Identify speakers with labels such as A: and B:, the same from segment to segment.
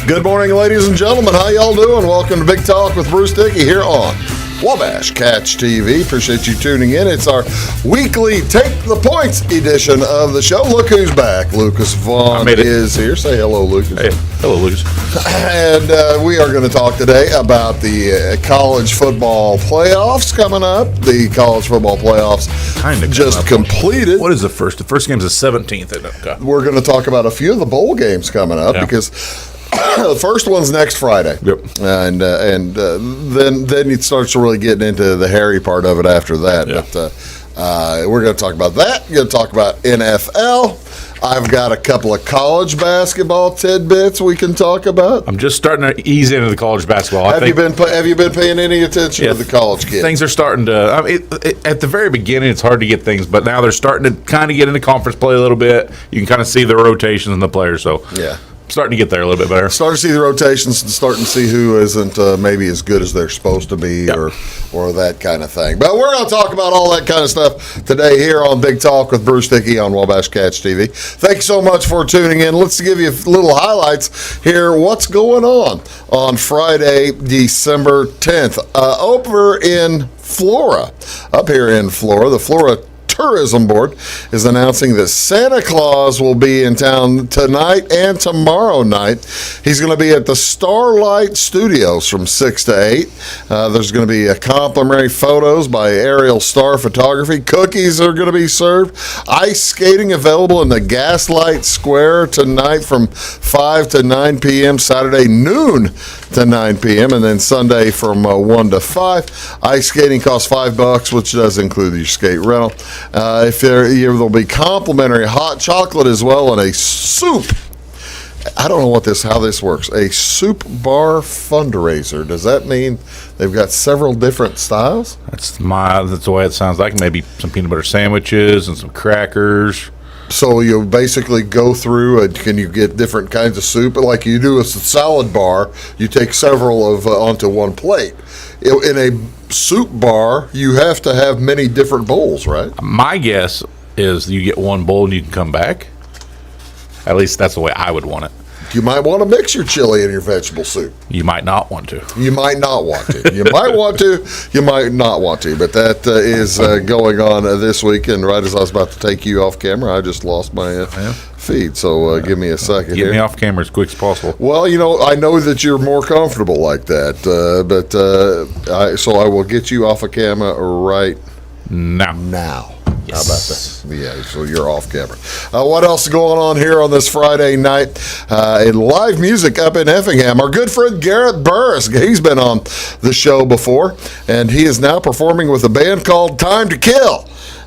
A: Good morning, ladies and gentlemen. How y'all doing? Welcome to Big Talk with Bruce Dickey here on Wabash Catch TV. Appreciate you tuning in. It's our weekly Take the Points edition of the show. Look who's back. Lucas Vaughan is here. Say hello, Lucas.
B: Hey, hello, Lucas.
A: And we are going to talk today about the college football playoffs coming up. The college football playoffs just completed.
B: What is the first? The first game's the 17th. Okay.
A: We're going to talk about a few of the bowl games coming up because the first one's next Friday.
B: Yep.
A: And then it starts to really getting into the hairy part of it after that.
B: Yeah.
A: But we're going to talk about that. We're going to talk about NFL. I've got a couple of college basketball tidbits we can talk about.
B: I'm just starting to ease into the college basketball.
A: Have you been paying any attention to the college kids?
B: Things are starting to. At the very beginning, it's hard to get things, but now they're starting to kind of get into conference play a little bit. You can kind of see the rotations in the players. So
A: yeah.
B: Starting to get there a little bit better.
A: Starting to see the rotations and starting to see who isn't maybe as good as they're supposed to be or that kind of thing. But we're going to talk about all that kind of stuff today here on Big Talk with Bruce Dickey on Wabash Catch TV. Thanks so much for tuning in. Let's give you little highlights here. What's going on Friday, December 10th? Over in Florida, up here in Florida, the Florida Tourism Board is announcing that Santa Claus will be in town tonight and tomorrow night. He's going to be at the Starlight Studios from 6 to 8. There's going to be complimentary photos by Aerial Star Photography. Cookies are going to be served. Ice skating available in the Gaslight Square tonight from 5 to 9 p.m. Saturday noon to 9 p.m. and then Sunday from 1 to 5. Ice skating costs $5, which does include your skate rental. There'll be complimentary hot chocolate as well and a soup. I don't know how this works. A soup bar fundraiser. Does that mean they've got several different styles?
B: That's the way it sounds like. Maybe some peanut butter sandwiches and some crackers.
A: So you basically go through and can you get different kinds of soup? Like you do a salad bar, you take several onto one plate. In a soup bar, you have to have many different bowls, right?
B: My guess is you get one bowl and you can come back. At least that's the way I would want it.
A: You might want to mix your chili and your vegetable soup.
B: You might not want to.
A: You might not want to. You might want to. You might not want to. But that is going on this weekend. Right as I was about to take you off camera, I just lost my feed. So give me a second here.
B: Get me off camera as quick as possible.
A: Well, I know that you're more comfortable like that. So I will get you off of camera right now.
B: Yes.
A: How about that? Yeah, so you're off camera. What else is going on here on this Friday night? In live music up in Effingham, our good friend Garrett Burris, he's been on the show before, and he is now performing with a band called Time to Kill.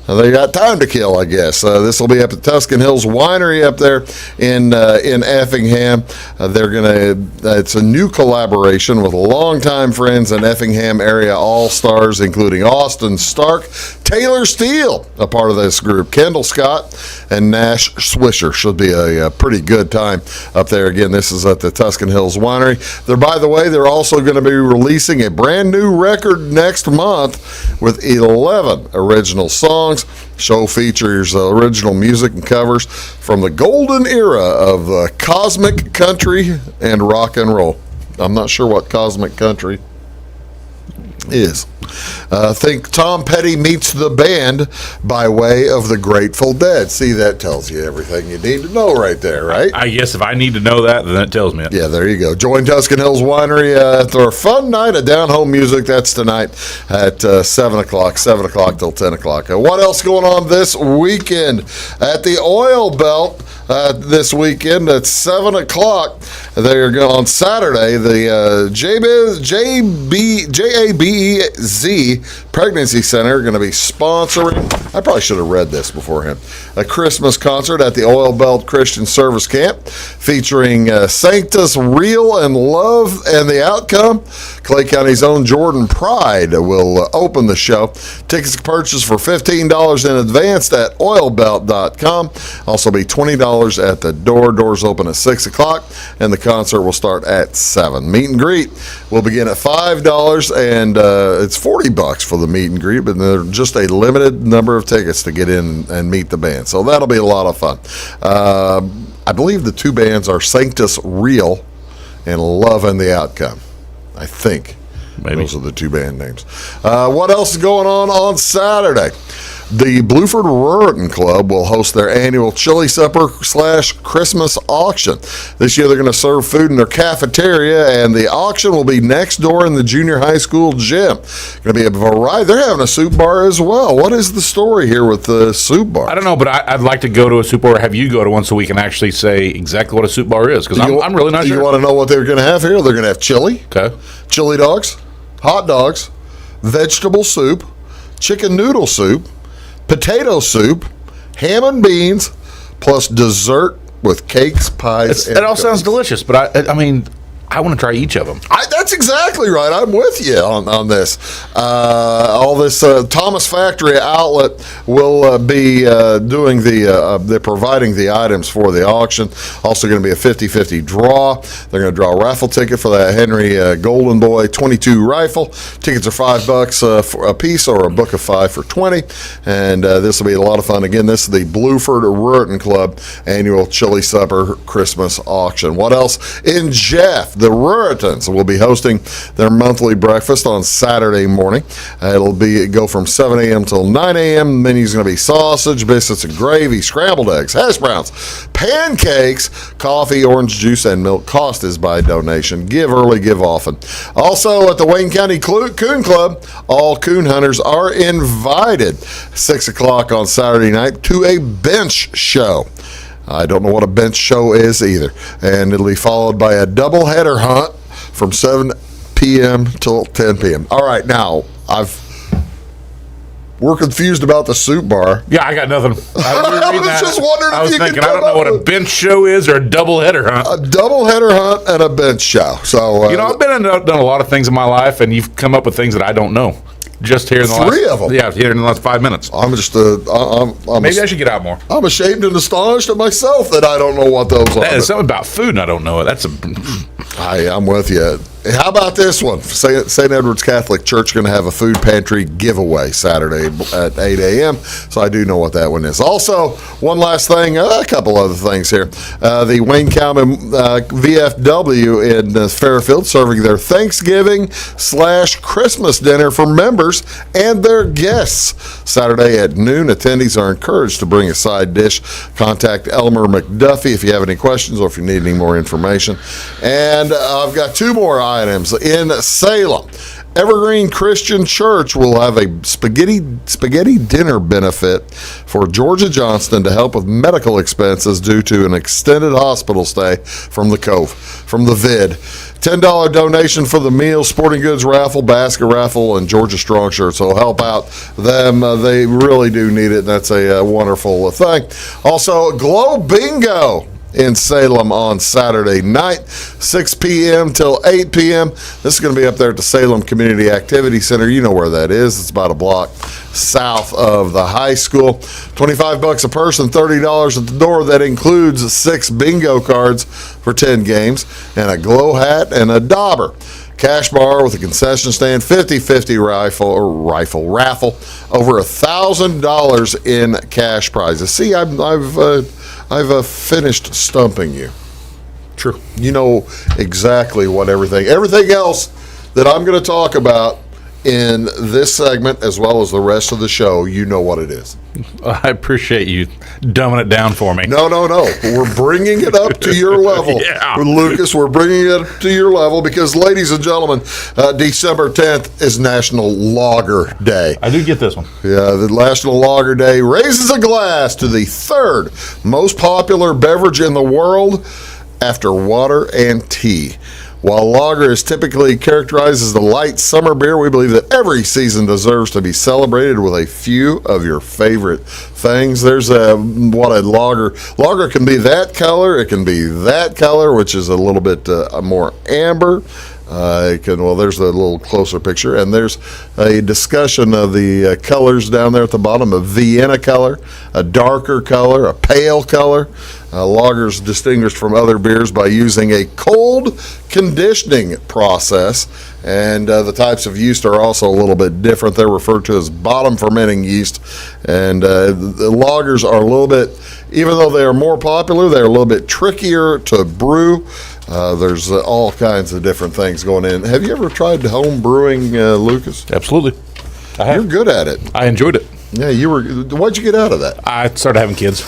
A: They got time to kill, I guess. This will be up at Tuscan Hills Winery up there in Effingham. It's a new collaboration with longtime friends and Effingham area all-stars, including Austin Stark, Taylor Steele, a part of this group, Kendall Scott, and Nash Swisher. Should be a pretty good time up there. Again, this is at the Tuscan Hills Winery. By the way, they're also going to be releasing a brand new record next month with 11 original songs. Show features original music and covers from the golden era of cosmic country and rock and roll. I'm not sure what cosmic country is. Think Tom Petty meets the band by way of the Grateful Dead. See, that tells you everything you need to know right there, right?
B: I guess if I need to know that, then it tells me it.
A: Yeah, there you go. Join Tuscan Hills Winery for a fun night of down-home music. That's tonight at 7 o'clock till 10 o'clock. What else going on this weekend? At the Oil Belt this weekend at 7 o'clock, they're going on Saturday, the JABEZ Pregnancy Center are going to be sponsoring, I probably should have read this beforehand, a Christmas concert at the Oil Belt Christian Service Camp featuring Sanctus Real and Love and the Outcome. Clay County's own Jordan Pride will open the show. Tickets purchased for $15 in advance at oilbelt.com. Also be $20 at the door. Doors open at 6 o'clock, and the concert will start at 7. Meet and greet will begin at $5, and it's $40 for the meet and greet, but there's just a limited number of tickets to get in and meet the band. So that'll be a lot of fun. I believe the two bands are Sanctus Real and Loving the Outcome. I think.
B: Maybe.
A: Those are the two band names. What else is going on Saturday? The Bluford Ruritan Club will host their annual chili supper / Christmas auction. This year they're going to serve food in their cafeteria, and the auction will be next door in the junior high school gym. Going to be a variety. They're having a soup bar as well. What is the story here with the soup bar?
B: I don't know, but I'd like to go to a soup bar or have you go to one so we can actually say exactly what a soup bar is, because I'm really not sure.
A: You want to know what they're going to have here? They're going to have chili, chili dogs, hot dogs, vegetable soup, chicken noodle soup, potato soup, ham and beans, plus dessert with cakes, pies, and
B: it all sounds delicious, but I mean, I want to try each of them.
A: That's exactly right. I'm with you on this. All this Thomas Factory Outlet will be doing they're providing the items for the auction. Also going to be a 50-50 draw. They're going to draw a raffle ticket for that Henry Golden Boy 22 rifle. Tickets are $5 for a piece, or a book of 5 for 20. And this will be a lot of fun. Again, this is the Bluford Ruritan Club annual Chili Supper Christmas auction. What else? In Jeff, the Ruritans will be hosting their monthly breakfast on Saturday morning. It'll go from 7 a.m. till 9 a.m. The menu's going to be sausage, biscuits and gravy, scrambled eggs, hash browns, pancakes, coffee, orange juice, and milk. Cost is by donation. Give early, give often. Also, at the Wayne County Coon Club, all coon hunters are invited 6 o'clock on Saturday night to a bench show. I don't know what a bench show is either. And it'll be followed by a doubleheader hunt from 7 p.m. till 10 p.m. All right, now, we're confused about the soup bar.
B: Yeah, I got nothing.
A: I was just wondering
B: I was
A: if you
B: thinking,
A: could
B: I don't know what a bench show is or a doubleheader hunt.
A: A doubleheader hunt and a bench show. So
B: I've done a lot of things in my life, and you've come up with things that I don't know. Just here in the
A: three of them.
B: Yeah, here in the last 5 minutes.
A: I'm just
B: maybe I should get out more.
A: I'm ashamed and astonished at myself that I don't know what those are.
B: There's something about food and I don't know it.
A: I'm with you. How about this one? St. Edward's Catholic Church going to have a food pantry giveaway Saturday at 8 a.m. So I do know what that one is. Also, one last thing, a couple other things here. The Wayne County VFW in Fairfield serving their Thanksgiving / Christmas dinner for members and their guests. Saturday at noon, attendees are encouraged to bring a side dish. Contact Elmer McDuffie if you have any questions or if you need any more information. And I've got two more items in Salem. Evergreen Christian Church will have a spaghetti dinner benefit for Georgia Johnston to help with medical expenses due to an extended hospital stay from the vid. $10 donation for the meal, sporting goods raffle, basket raffle, and Georgia Strong shirts will help out them. They really do need it, and that's a wonderful thing. Also, Glow Bingo in Salem on Saturday night, 6 p.m. till 8 p.m. This is going to be up there at the Salem Community Activity Center. You know where that is. It's about a block south of the high school. $25 a person, $30 at the door. That includes 6 bingo cards for 10 games and a glow hat and a dauber. Cash bar with a concession stand, 50-50 raffle, over $1,000 in cash prizes. See, I've finished stumping you.
B: True. You
A: know exactly what everything else that I'm going to talk about in this segment, as well as the rest of the show, you know what it is.
B: I appreciate you dumbing it down for me.
A: No. We're bringing it up to your level.
B: Yeah.
A: Lucas, we're bringing it up to your level because, ladies and gentlemen, December 10th is National Lager Day.
B: I do get this one.
A: Yeah, the National Lager Day raises a glass to the third most popular beverage in the world after water and tea. While lager is typically characterized as the light summer beer, we believe that every season deserves to be celebrated with a few of your favorite things. There's what a lager. Lager can be that color. It can be that color, which is a little bit more amber. There's a little closer picture, and there's a discussion of the colors down there at the bottom: a Vienna color, a darker color, a pale color. Lager's distinguished from other beers by using a cold conditioning process, and the types of yeast are also a little bit different. They're referred to as bottom fermenting yeast, and the lagers are a little bit, even though they are more popular, they're a little bit trickier to brew. There's all kinds of different things going in. Have you ever tried home brewing, Lucas?
B: Absolutely. I have.
A: You're good at it.
B: I enjoyed it.
A: Yeah, you were. What'd you get out of that?
B: I started having kids.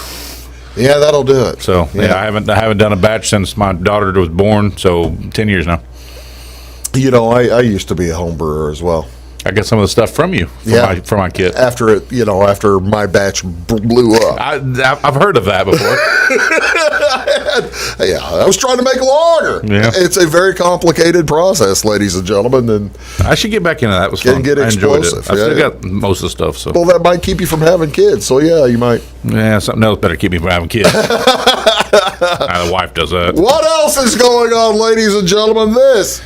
A: Yeah, that'll do it.
B: So yeah, I haven't done a batch since my daughter was born. So 10 years now.
A: You know, I used to be a home brewer as well.
B: I got some of the stuff from you from my kit.
A: After my batch blew up.
B: I've heard of that before.
A: I was trying to make lager.
B: Yeah.
A: It's a very complicated process, ladies and gentlemen, and
B: I should get back into that. It was
A: can
B: fun.
A: get
B: I enjoyed it.
A: explosive.
B: I still got most of the stuff. So
A: well, that might keep you from having kids. So yeah, you might.
B: Yeah, something else better keep me from having kids. The wife does that.
A: What else is going on, ladies and gentlemen? This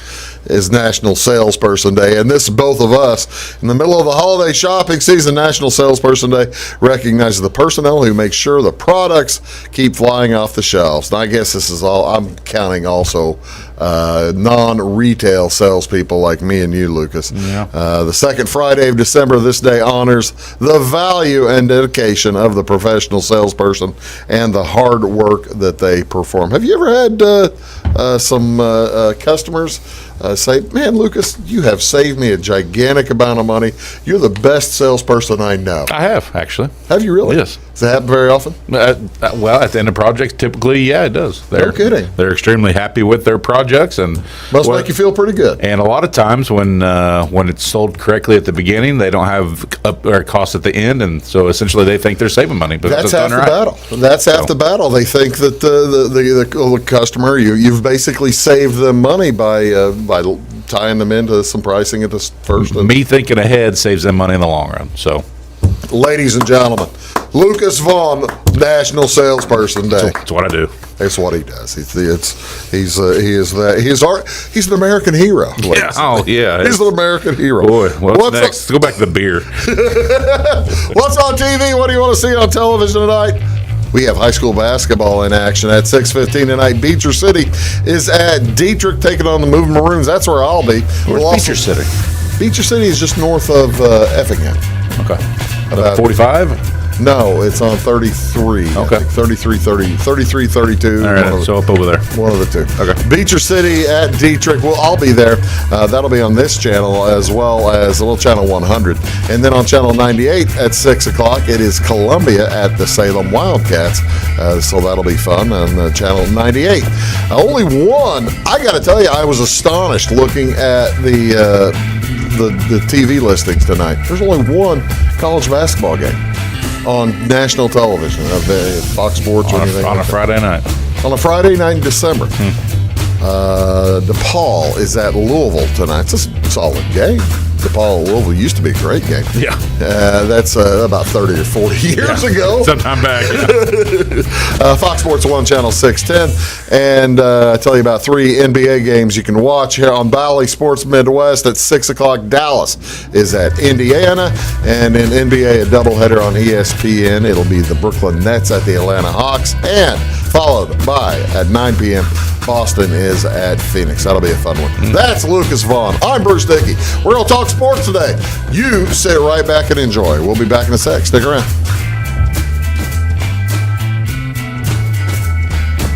A: is National Salesperson Day, and this is both of us. In the middle of the holiday shopping season, National Salesperson Day recognizes the personnel who make sure the products keep flying off the shelves. And I guess this is all, I'm counting also non-retail salespeople like me and you, Lucas.
B: Yeah.
A: The second Friday of December, this day honors the value and dedication of the professional salesperson and the hard work that they perform. Have you ever had some customers say, man, Lucas, you have saved me a gigantic amount of money. You're the best salesperson I know.
B: I have, actually.
A: Have you really?
B: Yes.
A: Does that happen very often?
B: Well, at the end of projects, typically, yeah, it does.
A: No kidding.
B: They're extremely happy with their projects, and
A: must make you feel pretty good.
B: And a lot of times, when it's sold correctly at the beginning, they don't have or costs at the end, and so essentially they think they're saving money. But
A: that's half the battle. That's half the battle. They think that the customer, you've basically saved them money by tying them into some pricing at the first.
B: Me thinking ahead saves them money in the long run. So,
A: ladies and gentlemen, Lucas Vaughan, National Salesperson Day.
B: That's what I do.
A: That's what he does. He's an American hero.
B: Yeah. Oh yeah.
A: He's an American hero.
B: Boy, what's next? Let's go back to the beer.
A: What's on TV? What do you want to see on television tonight? We have high school basketball in action at 6:15 tonight. Beecher City is at Dietrich taking on the Moving Maroons. That's where I'll be.
B: Where's Beecher City?
A: Beecher City is just north of Effingham.
B: Okay. About 45?
A: No, it's on 33.
B: Okay.
A: 33, 32.
B: All right, so up over there.
A: One of the two.
B: Okay.
A: Beecher City at Dietrich. Well, I'll be there. That'll be on this channel as well as channel 100. And then on channel 98 at 6 o'clock, it is Columbia at the Salem Wildcats. So that'll be fun on channel 98. Only one. I got to tell you, I was astonished looking at the TV listings tonight. There's only one college basketball game on national television, Fox Sports or anything.
B: On a Friday night.
A: On a Friday night in December. DePaul is at Louisville tonight. It's a solid game. DePaul Louisville used to be a great game.
B: Yeah.
A: That's about 30 or 40 years ago.
B: Sometime back. Yeah.
A: Fox Sports 1, Channel 610. And I tell you about 3 NBA games you can watch here on Bally Sports Midwest at 6 o'clock. Dallas is at Indiana. And in NBA, a doubleheader on ESPN. It'll be the Brooklyn Nets at the Atlanta Hawks. And followed by, at 9 p.m., Boston is at Phoenix. That'll be a fun one. That's Lucas Vaughan. I'm Bruce Dickey. We're going to talk sports today. You sit right back and enjoy. We'll be back in a sec. Stick around.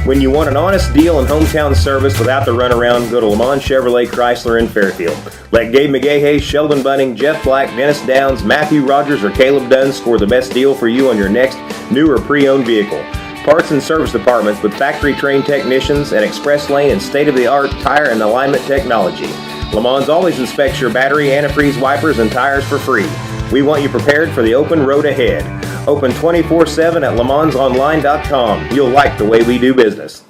C: When you want an honest deal and hometown service without the runaround, go to Lamont Chevrolet Chrysler in Fairfield. Let Gabe McGahey, Sheldon Bunning, Jeff Black, Dennis Downs, Matthew Rogers, or Caleb Dunn score the best deal for you on your next new or pre-owned vehicle. Parts and service departments with factory-trained technicians and express lane and state-of-the-art tire and alignment technology. Lamont always inspects your battery, antifreeze wipers, and tires for free. We want you prepared for the open road ahead. Open 24/7 at LaMonsOnline.com. You'll like the way we do business.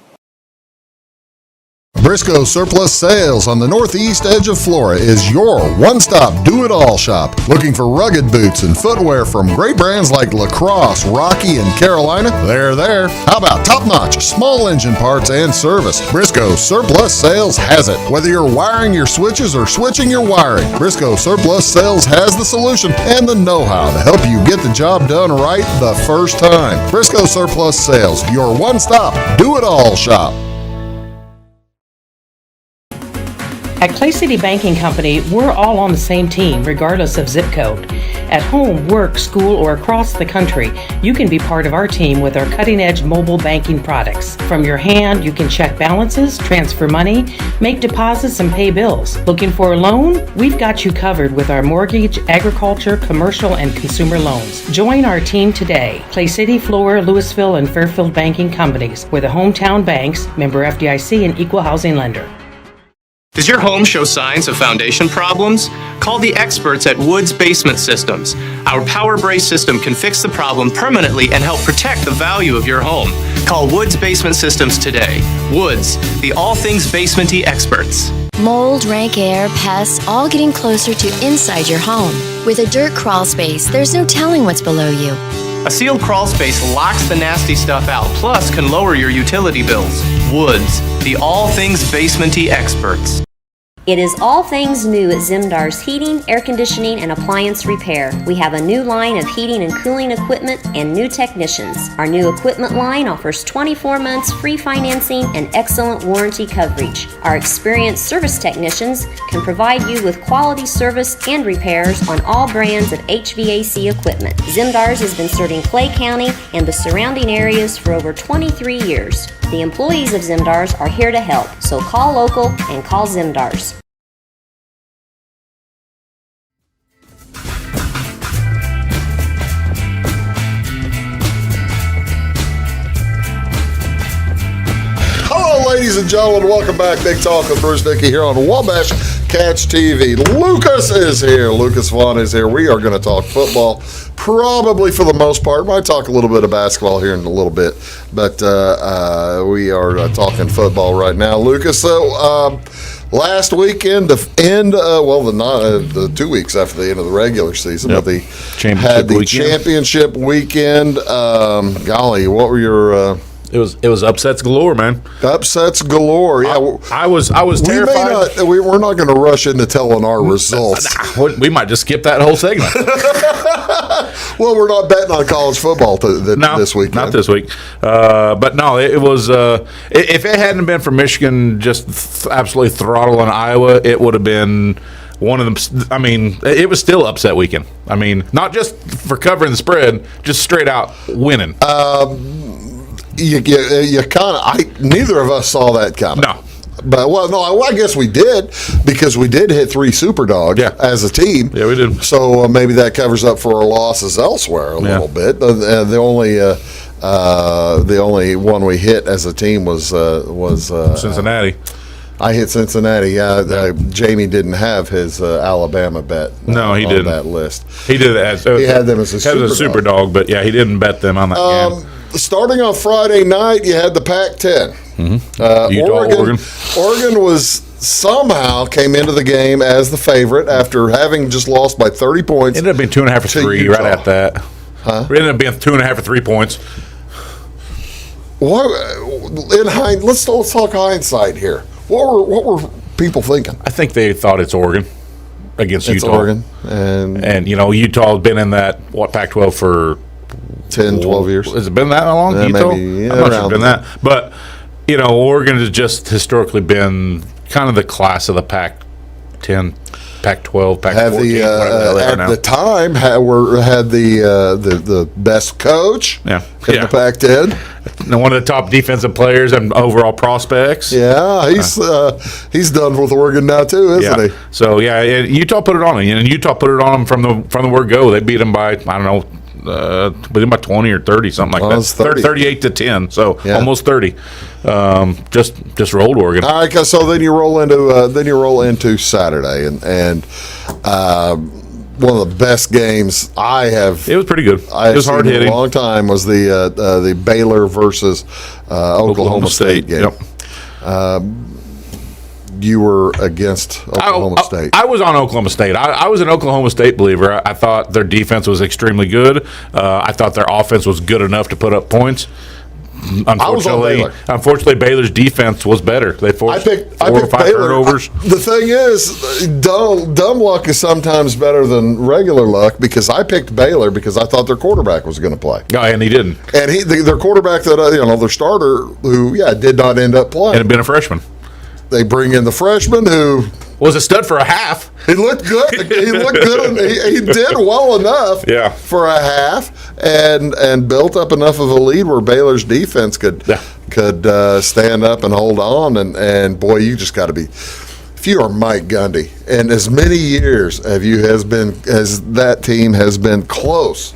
A: Briscoe Surplus Sales on the northeast edge of Flora is your one-stop do-it-all shop. Looking for rugged boots and footwear from great brands like Lacrosse, Rocky, and Carolina? They're there. How about top-notch small engine parts and service? Briscoe Surplus Sales has it. Whether you're wiring your switches or switching your wiring, Briscoe Surplus Sales has the solution and the know-how to help you get the job done right the first time. Briscoe Surplus Sales, your one-stop do-it-all shop.
D: At Clay City Banking Company, we're all on the same team, regardless of zip code. At home, work, school, or across the country, you can be part of our team with our cutting-edge mobile banking products. From your hand, you can check balances, transfer money, make deposits, and pay bills. Looking for a loan? We've got you covered with our mortgage, agriculture, commercial, and consumer loans. Join our team today. Clay City, Flora, Louisville, and Fairfield Banking Companies. We're the hometown banks, member FDIC, and equal housing lender.
E: Does your home show signs of foundation problems? Call the experts at Woods Basement Systems. Our Power Brace system can fix the problem permanently and help protect the value of your home. Call Woods Basement Systems today. Woods, the all things basementy experts.
F: Mold, rank air, pests, all getting closer to inside your home. With a dirt crawl space, there's no telling what's below you.
E: A sealed crawl space locks the nasty stuff out, plus can lower your utility bills. Woods, the all things basementy experts.
G: It is all things new at Zimdar's Heating, Air Conditioning, and Appliance Repair. We have a new line of heating and cooling equipment and new technicians. Our new equipment line offers 24 months free financing and excellent warranty coverage. Our experienced service technicians can provide you with quality service and repairs on all brands of HVAC equipment. Zimdar's has been serving Clay County and the surrounding areas for over 23 years. The employees of Zimdar's are here to help, so call local and call Zimdar's.
A: Hello, ladies and gentlemen. Welcome back. Big Talk with Bruce Dickey here on Wabash Catch TV. Lucas is here. Lucas Vaughan is here. We are going to talk football, probably for the most part. Might talk a little bit of basketball here in a little bit, but we are talking football right now. Lucas, so last weekend, the 2 weeks after the end of the regular season,
B: Yep.
A: but the
B: Championship weekend.
A: championship weekend. Golly, what were your
B: It was upsets galore, man.
A: upsets galore? Yeah,
B: I was terrified.
A: we're not going to rush into telling our results.
B: We might just skip that whole segment.
A: Well, we're not betting on college football this weekend.
B: Not this week. But no, it was. If it hadn't been for Michigan just absolutely throttling Iowa, it would have been one of them. I mean, it was still upset weekend. I mean, not just for covering the spread, just straight out winning.
A: You kind of. Neither of us saw that coming.
B: No.
A: But I guess we did, because we did hit 3 super dogs as a team.
B: Yeah, we did.
A: So maybe that covers up for our losses elsewhere a little bit. The only one we hit as a team was
B: Cincinnati.
A: I hit Cincinnati. Jamie didn't have his Alabama bet.
B: No, he
A: on
B: didn't.
A: that list.
B: He did it as
A: He had them as a
B: super dog, but yeah, he didn't bet them on that game.
A: Starting on Friday night, you had the Pac-10.
B: Oregon.
A: Oregon somehow came into the game as the favorite after having just lost by 30 points.
B: It ended up being 2.5 or 3 right at that.
A: Huh?
B: It ended up being 2.5 or 3 points.
A: Let's talk hindsight here. What were people thinking?
B: I think they thought it's Oregon against
A: It's
B: Utah.
A: Oregon. And
B: Utah has been in that Pac-12 for
A: 10, 12 years.
B: Has it been that long? Utah?
A: Maybe,
B: I'm not sure it's been that. But, Oregon has just historically been kind of the class of the Pac-10, Pac-12, Pac-14,
A: at the time had the best coach in the Pac-10.
B: And one of the top defensive players and overall prospects.
A: Yeah, he's done with Oregon now too, isn't he?
B: So Utah put it on him, and Utah put it on him from the word go. They beat him by I don't know. Within about 20 or 30, something like that. 38 to 10, so almost 30. Just rolled Oregon.
A: All right, so then you roll into Saturday, and one of the best games I have.
B: It was pretty good. It was hard hitting.
A: A long time was the Baylor versus Oklahoma State game.
B: Yep.
A: You were against Oklahoma State.
B: I was on Oklahoma State. I was an Oklahoma State believer. I thought their defense was extremely good. I thought their offense was good enough to put up points. Unfortunately, Baylor's defense was better. They forced 4 or 5 turnovers.
A: The thing is, dumb luck is sometimes better than regular luck, because I picked Baylor because I thought their quarterback was going to play.
B: Oh, and he didn't.
A: And their quarterback their starter, who did not end up playing.
B: And had been a freshman.
A: They bring in the freshman who
B: was a stud for a half.
A: He looked good. He looked good. And he did well enough for a half and built up enough of a lead where Baylor's defense could stand up and hold on. And boy, you just got to be. If you are Mike Gundy, and as many years as that team has been close,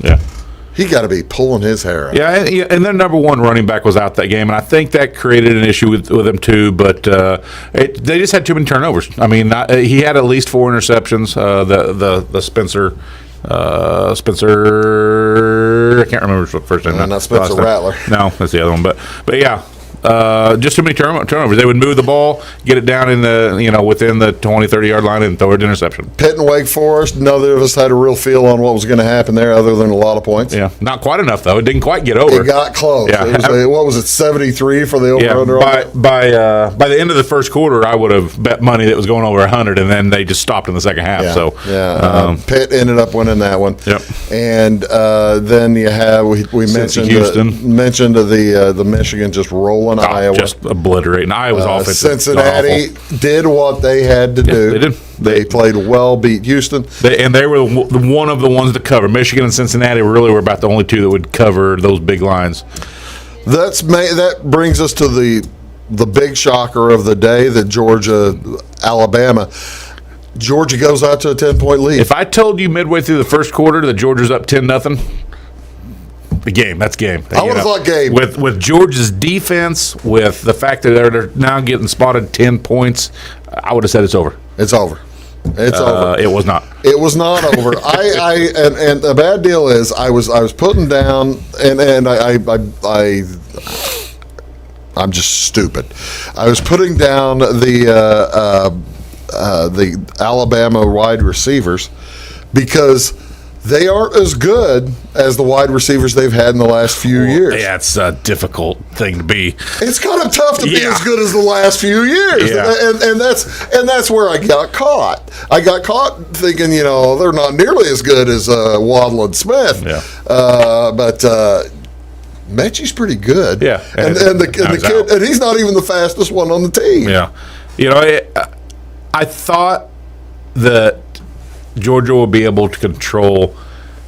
A: he got to be pulling his hair out.
B: Yeah, and their number one running back was out that game, and I think that created an issue with him too. But they just had too many turnovers. I mean, he had at least 4 interceptions. The Spencer, I can't remember what first name.
A: Not Spencer Rattler.
B: No, that's the other one. But yeah. Just too many turnovers. They would move the ball, get it down in the within the 20, 30-yard line, and throw it interception.
A: Pitt and Wake Forest, neither of us had a real feel on what was going to happen there other than a lot of points.
B: Yeah, not quite enough, though. It didn't quite get over.
A: It got close. Yeah. What was it, 73 for the over-under?
B: By the end of the first quarter, I would have bet money that was going over 100, and then they just stopped in the second half.
A: Pitt ended up winning that one.
B: Yep.
A: And then you have, we mentioned the Michigan just rolling Iowa.
B: Just obliterating. Iowa's offense.
A: Cincinnati did what they had to do.
B: They did.
A: They played well, beat Houston.
B: They were one of the ones to cover. Michigan and Cincinnati really were about the only two that would cover those big lines.
A: That brings us to the big shocker of the day, that Alabama. Georgia goes out to a 10-point lead.
B: If I told you midway through the first quarter that Georgia's up 10-0, that's game.
A: I would have thought game.
B: With Georgia's defense, with the fact that they're now getting spotted 10 points, I would have said it's over.
A: It's over. It's over.
B: It was not.
A: It was not over. And the bad deal is I was putting down and I'm just stupid. I was putting down the Alabama wide receivers because they aren't as good as the wide receivers they've had in the last few years.
B: Yeah, it's a difficult thing to be.
A: It's kind of tough to be as good as the last few years.
B: Yeah.
A: And that's where I got caught. I got caught thinking, they're not nearly as good as Waddle and Smith.
B: Yeah.
A: But Mechie's pretty good.
B: Yeah.
A: And the kid, and he's not even the fastest one on the team.
B: Yeah. I thought that Georgia will be able to control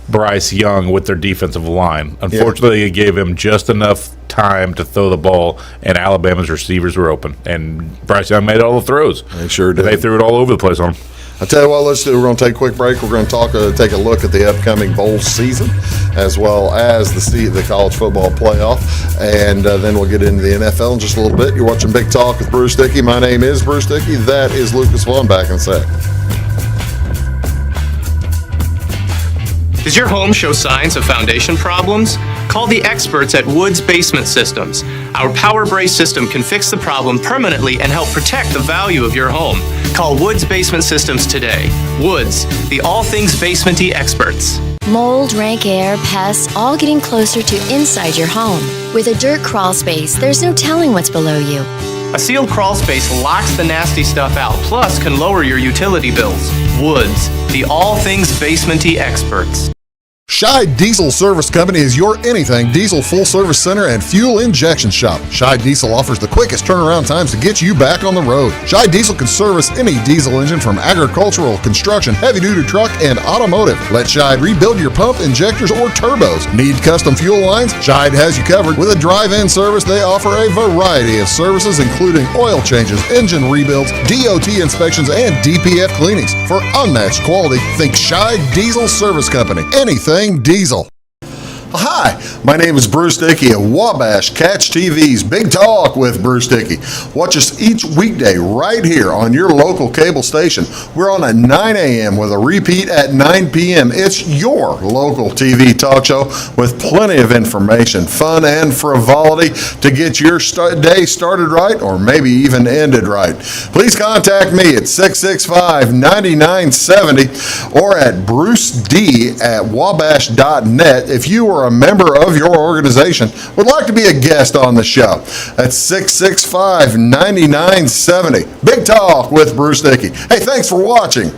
B: Bryce Young with their defensive line. Unfortunately, it gave him just enough time to throw the ball, and Alabama's receivers were open. And Bryce Young made all the throws.
A: They sure did.
B: They threw it all over the place on him.
A: I'll tell you what, let's do. We're going to take a quick break. We're going to take a look at the upcoming bowl season, as well as the college football playoff, and then we'll get into the NFL in just a little bit. You're watching Big Talk with Bruce Dickey. My name is Bruce Dickey. That is Lucas Vaughan. Back in a sec.
E: Does your home show signs of foundation problems? Call the experts at Woods Basement Systems. Our Power Brace system can fix the problem permanently and help protect the value of your home. Call Woods Basement Systems today. Woods, the all things basementy experts.
F: Mold, rank air, pests, all getting closer to inside your home. With a dirt crawl space, there's no telling what's below you.
E: A sealed crawl space locks the nasty stuff out, plus can lower your utility bills. Woods, the all things basementy experts.
A: Scheid Diesel Service Company is your anything diesel full-service center and fuel injection shop. Scheid Diesel offers the quickest turnaround times to get you back on the road. Scheid Diesel can service any diesel engine from agricultural, construction, heavy-duty truck, and automotive. Let Scheid rebuild your pump, injectors, or turbos. Need custom fuel lines? Scheid has you covered. With a drive-in service, they offer a variety of services, including oil changes, engine rebuilds, DOT inspections, and DPF cleanings. For unmatched quality, think Scheid Diesel Service Company. Anything diesel. Hi, my name is Bruce Dickey of Wabash Catch TV's Big Talk with Bruce Dickey. Watch us each weekday right here on your local cable station. We're on at 9 a.m. with a repeat at 9 p.m. It's your local TV talk show with plenty of information, fun, and frivolity to get your day started right or maybe even ended right. Please contact me at 665-9970 or at bruced@wabash.net if you are a member of your organization would like to be a guest on the show. That's 665-9970. Big Talk with Bruce Dickey. Hey, thanks for watching.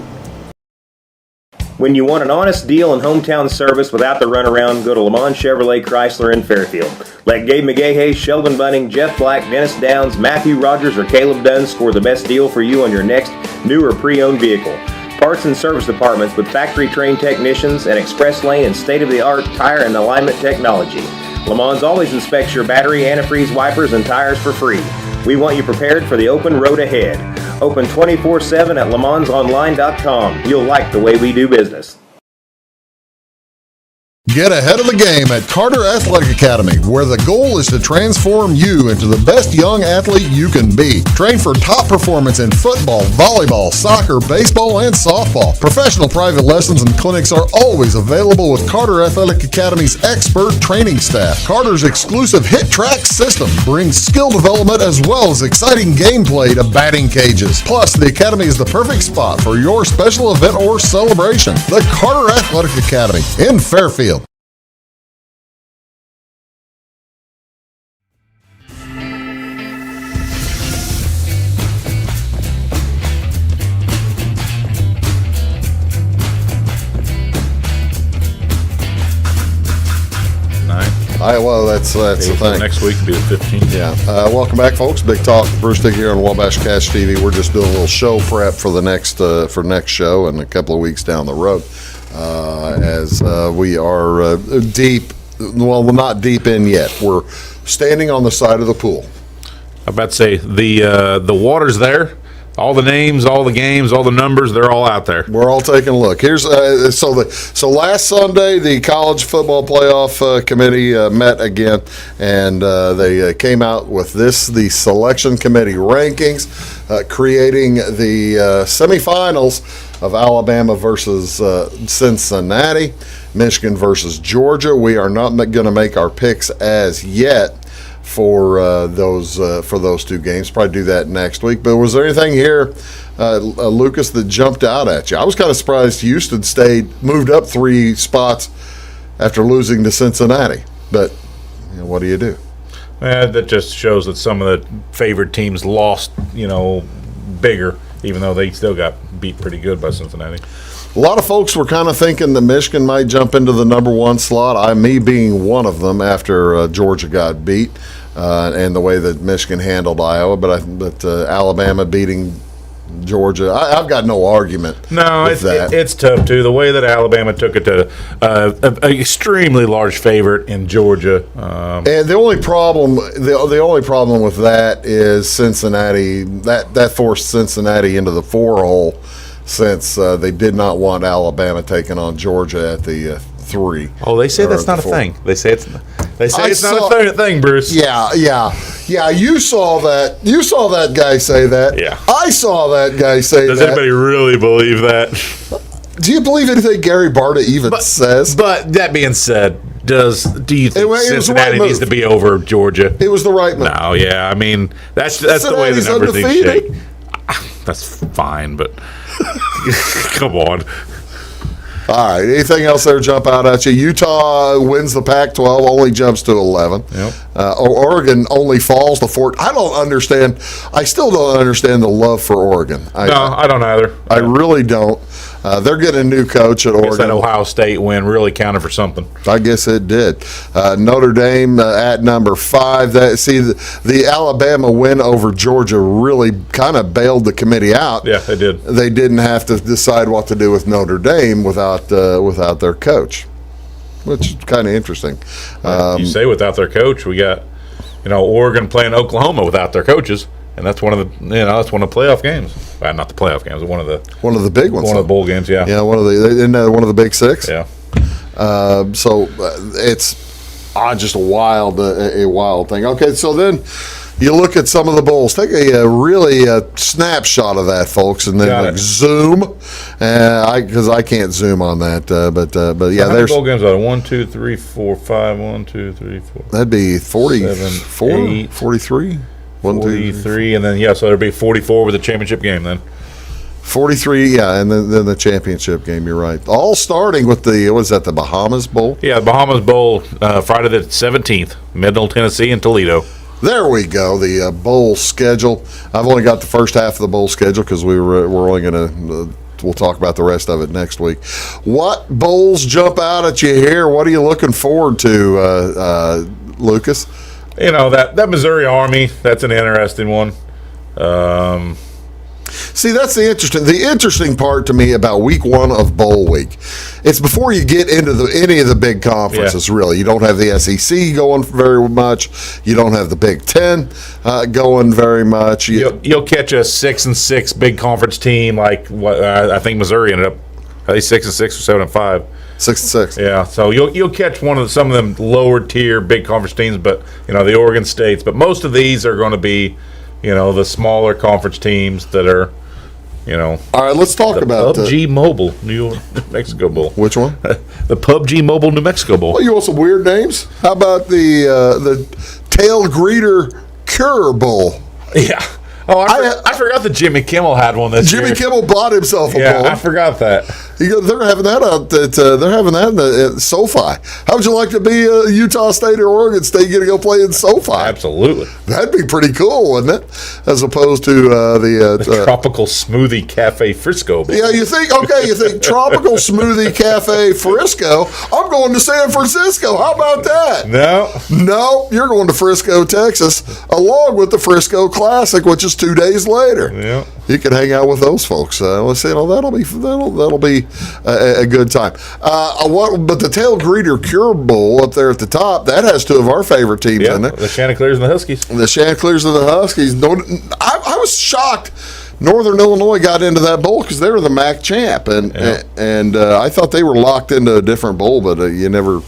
C: When you want an honest deal and hometown service without the runaround, go to Lamont Chevrolet Chrysler in Fairfield. Let Gabe McGahey, Sheldon Bunning, Jeff Black, Dennis Downs, Matthew Rogers, or Caleb Dunn score the best deal for you on your next new or pre-owned vehicle. Parts and service departments with factory-trained technicians and express lane and state-of-the-art tire and alignment technology. Lamont always inspects your battery, antifreeze, wipers, and tires for free. We want you prepared for the open road ahead. Open 24/7 at LeMansOnline.com. You'll like the way we do business.
A: Get ahead of the game at Carter Athletic Academy, where the goal is to transform you into the best young athlete you can be. Train for top performance in football, volleyball, soccer, baseball, and softball. Professional private lessons and clinics are always available with Carter Athletic Academy's expert training staff. Carter's exclusive Hit Track system brings skill development as well as exciting gameplay to batting cages. Plus, the Academy is the perfect spot for your special event or celebration. The Carter Athletic Academy in Fairfield. Well, that's the thing.
B: Next week will be the 15th.
A: Yeah. Welcome back, folks. Big Talk with Bruce Dickey here on Wabash Catch TV. We're just doing a little show prep for the next show and a couple of weeks down the road, as we are deep. Well, we're not deep in yet. We're standing on the side of the pool.
B: I'm about to say the water's there. All the names, all the games, all the numbers, they're all out there.
A: We're all taking a look. Here's so last Sunday, the College Football Playoff Committee met again, and they came out with the Selection Committee rankings, creating the semifinals of Alabama versus Cincinnati, Michigan versus Georgia. We are not going to make our picks as yet for those two games. Probably do that next week. But was there anything here, Lucas, that jumped out at you? I was kind of surprised Houston moved up 3 spots after losing to Cincinnati. But what do you do?
B: That just shows that some of the favored teams lost, bigger, even though they still got beat pretty good by Cincinnati.
A: A lot of folks were kind of thinking that Michigan might jump into the number 1 slot. Me being one of them after Georgia got beat, and the way that Michigan handled Iowa, but Alabama beating Georgia, I've got no argument.
B: No, it's tough too. The way that Alabama took it to an extremely large favorite in Georgia,
A: and the only problem with that is Cincinnati. That forced Cincinnati into the 4 hole, since they did not want Alabama taking on Georgia at the 3.
B: Oh, they say that's not a thing. They say it's not a thing, Bruce.
A: Yeah. You saw that. You saw that guy say that.
B: Yeah.
A: I saw that guy say that.
B: Does anybody really believe that?
A: Do you believe anything Gary Barta even says?
B: But that being said, do you think Cincinnati needs to be over Georgia?
A: It was the right move.
B: No, yeah. I mean, that's the way the numbers things shake. That's fine, but come on.
A: All right. Anything else there jump out at you? Utah wins the Pac-12, only jumps to 11.
B: Yep.
A: Oregon only falls to 4. I don't understand. I still don't understand the love for Oregon.
B: I don't either.
A: I really don't. They're getting a new coach at Oregon.
B: That Ohio State win really counted for something.
A: I guess it did. Notre Dame at number 5. The Alabama win over Georgia really kind of bailed the committee out.
B: Yeah, they did.
A: They didn't have to decide what to do with Notre Dame without their coach, which is kind of interesting.
B: You say without their coach, we got Oregon playing Oklahoma without their coaches. And that's one of the playoff games. Well, not the playoff games, but one of the big ones. One of the bowl games, yeah.
A: Yeah, one of the big 6.
B: Yeah.
A: So it's just a wild thing. Okay, so then you look at some of the bowls. Take a snapshot of that, folks, and then zoom. Because I can't zoom on that. But yeah,
B: how many bowl games are there? 1, 2, 3, 4, 5. 1, 2, 3, 4.
A: That'd be 44,
B: 8,
A: 43.
B: 43, and then so there'll be 44 with the championship game then.
A: 43, yeah, and then the championship game. You're right. All starting with the Bahamas Bowl.
B: Yeah, the Bahamas Bowl, Friday the 17th, Middle Tennessee and Toledo.
A: There we go. The bowl schedule. I've only got the first half of the bowl schedule because we're only going to we'll talk about the rest of it next week. What bowls jump out at you here? What are you looking forward to, Lucas?
B: That Missouri Army, that's an interesting one.
A: See, that's the interesting part to me about week one of bowl week. It's before you get into any of the big conferences, really. You don't have the SEC going very much. You don't have the Big Ten going very much.
B: You'll catch a 6-6 big conference team like what I think Missouri ended up. Are they 6-6 or 7-5?
A: 6-6.
B: Yeah, so you'll catch some of them lower tier big conference teams, but the Oregon States. But most of these are going to be, the smaller conference teams that are,
A: All right, let's talk about
B: PUBG Mobile New Mexico Bowl.
A: Which one?
B: The PUBG Mobile New Mexico Bowl.
A: Well, you want some weird names? How about the Tail Greeter Cure Bowl?
B: Yeah. Oh, I forgot that Jimmy Kimmel had one this year.
A: Jimmy Kimmel bought himself a bowl.
B: Yeah, I forgot that.
A: They're having that out. They're having that at SoFi. How would you like to be Utah State or Oregon State? You're going to go play in SoFi?
B: Absolutely.
A: That'd be pretty cool, wouldn't it? As opposed to
B: the Tropical Smoothie Cafe Frisco Bowl.
A: Yeah, you think Tropical Smoothie Cafe Frisco. I'm going to San Francisco. How about that? No, you're going to Frisco, Texas, along with the Frisco Classic, which is 2 days later.
B: Yeah,
A: you can hang out with those folks. Let's say, that'll be a good time. But the Tail Greeter Cure Bowl up there at the top, that has two of our favorite teams in there.
B: The Chanticleers and the Huskies.
A: The Chanticleers and the Huskies. I was shocked Northern Illinois got into that bowl because they were the MAC champ, and I thought they were locked into a different bowl, but you never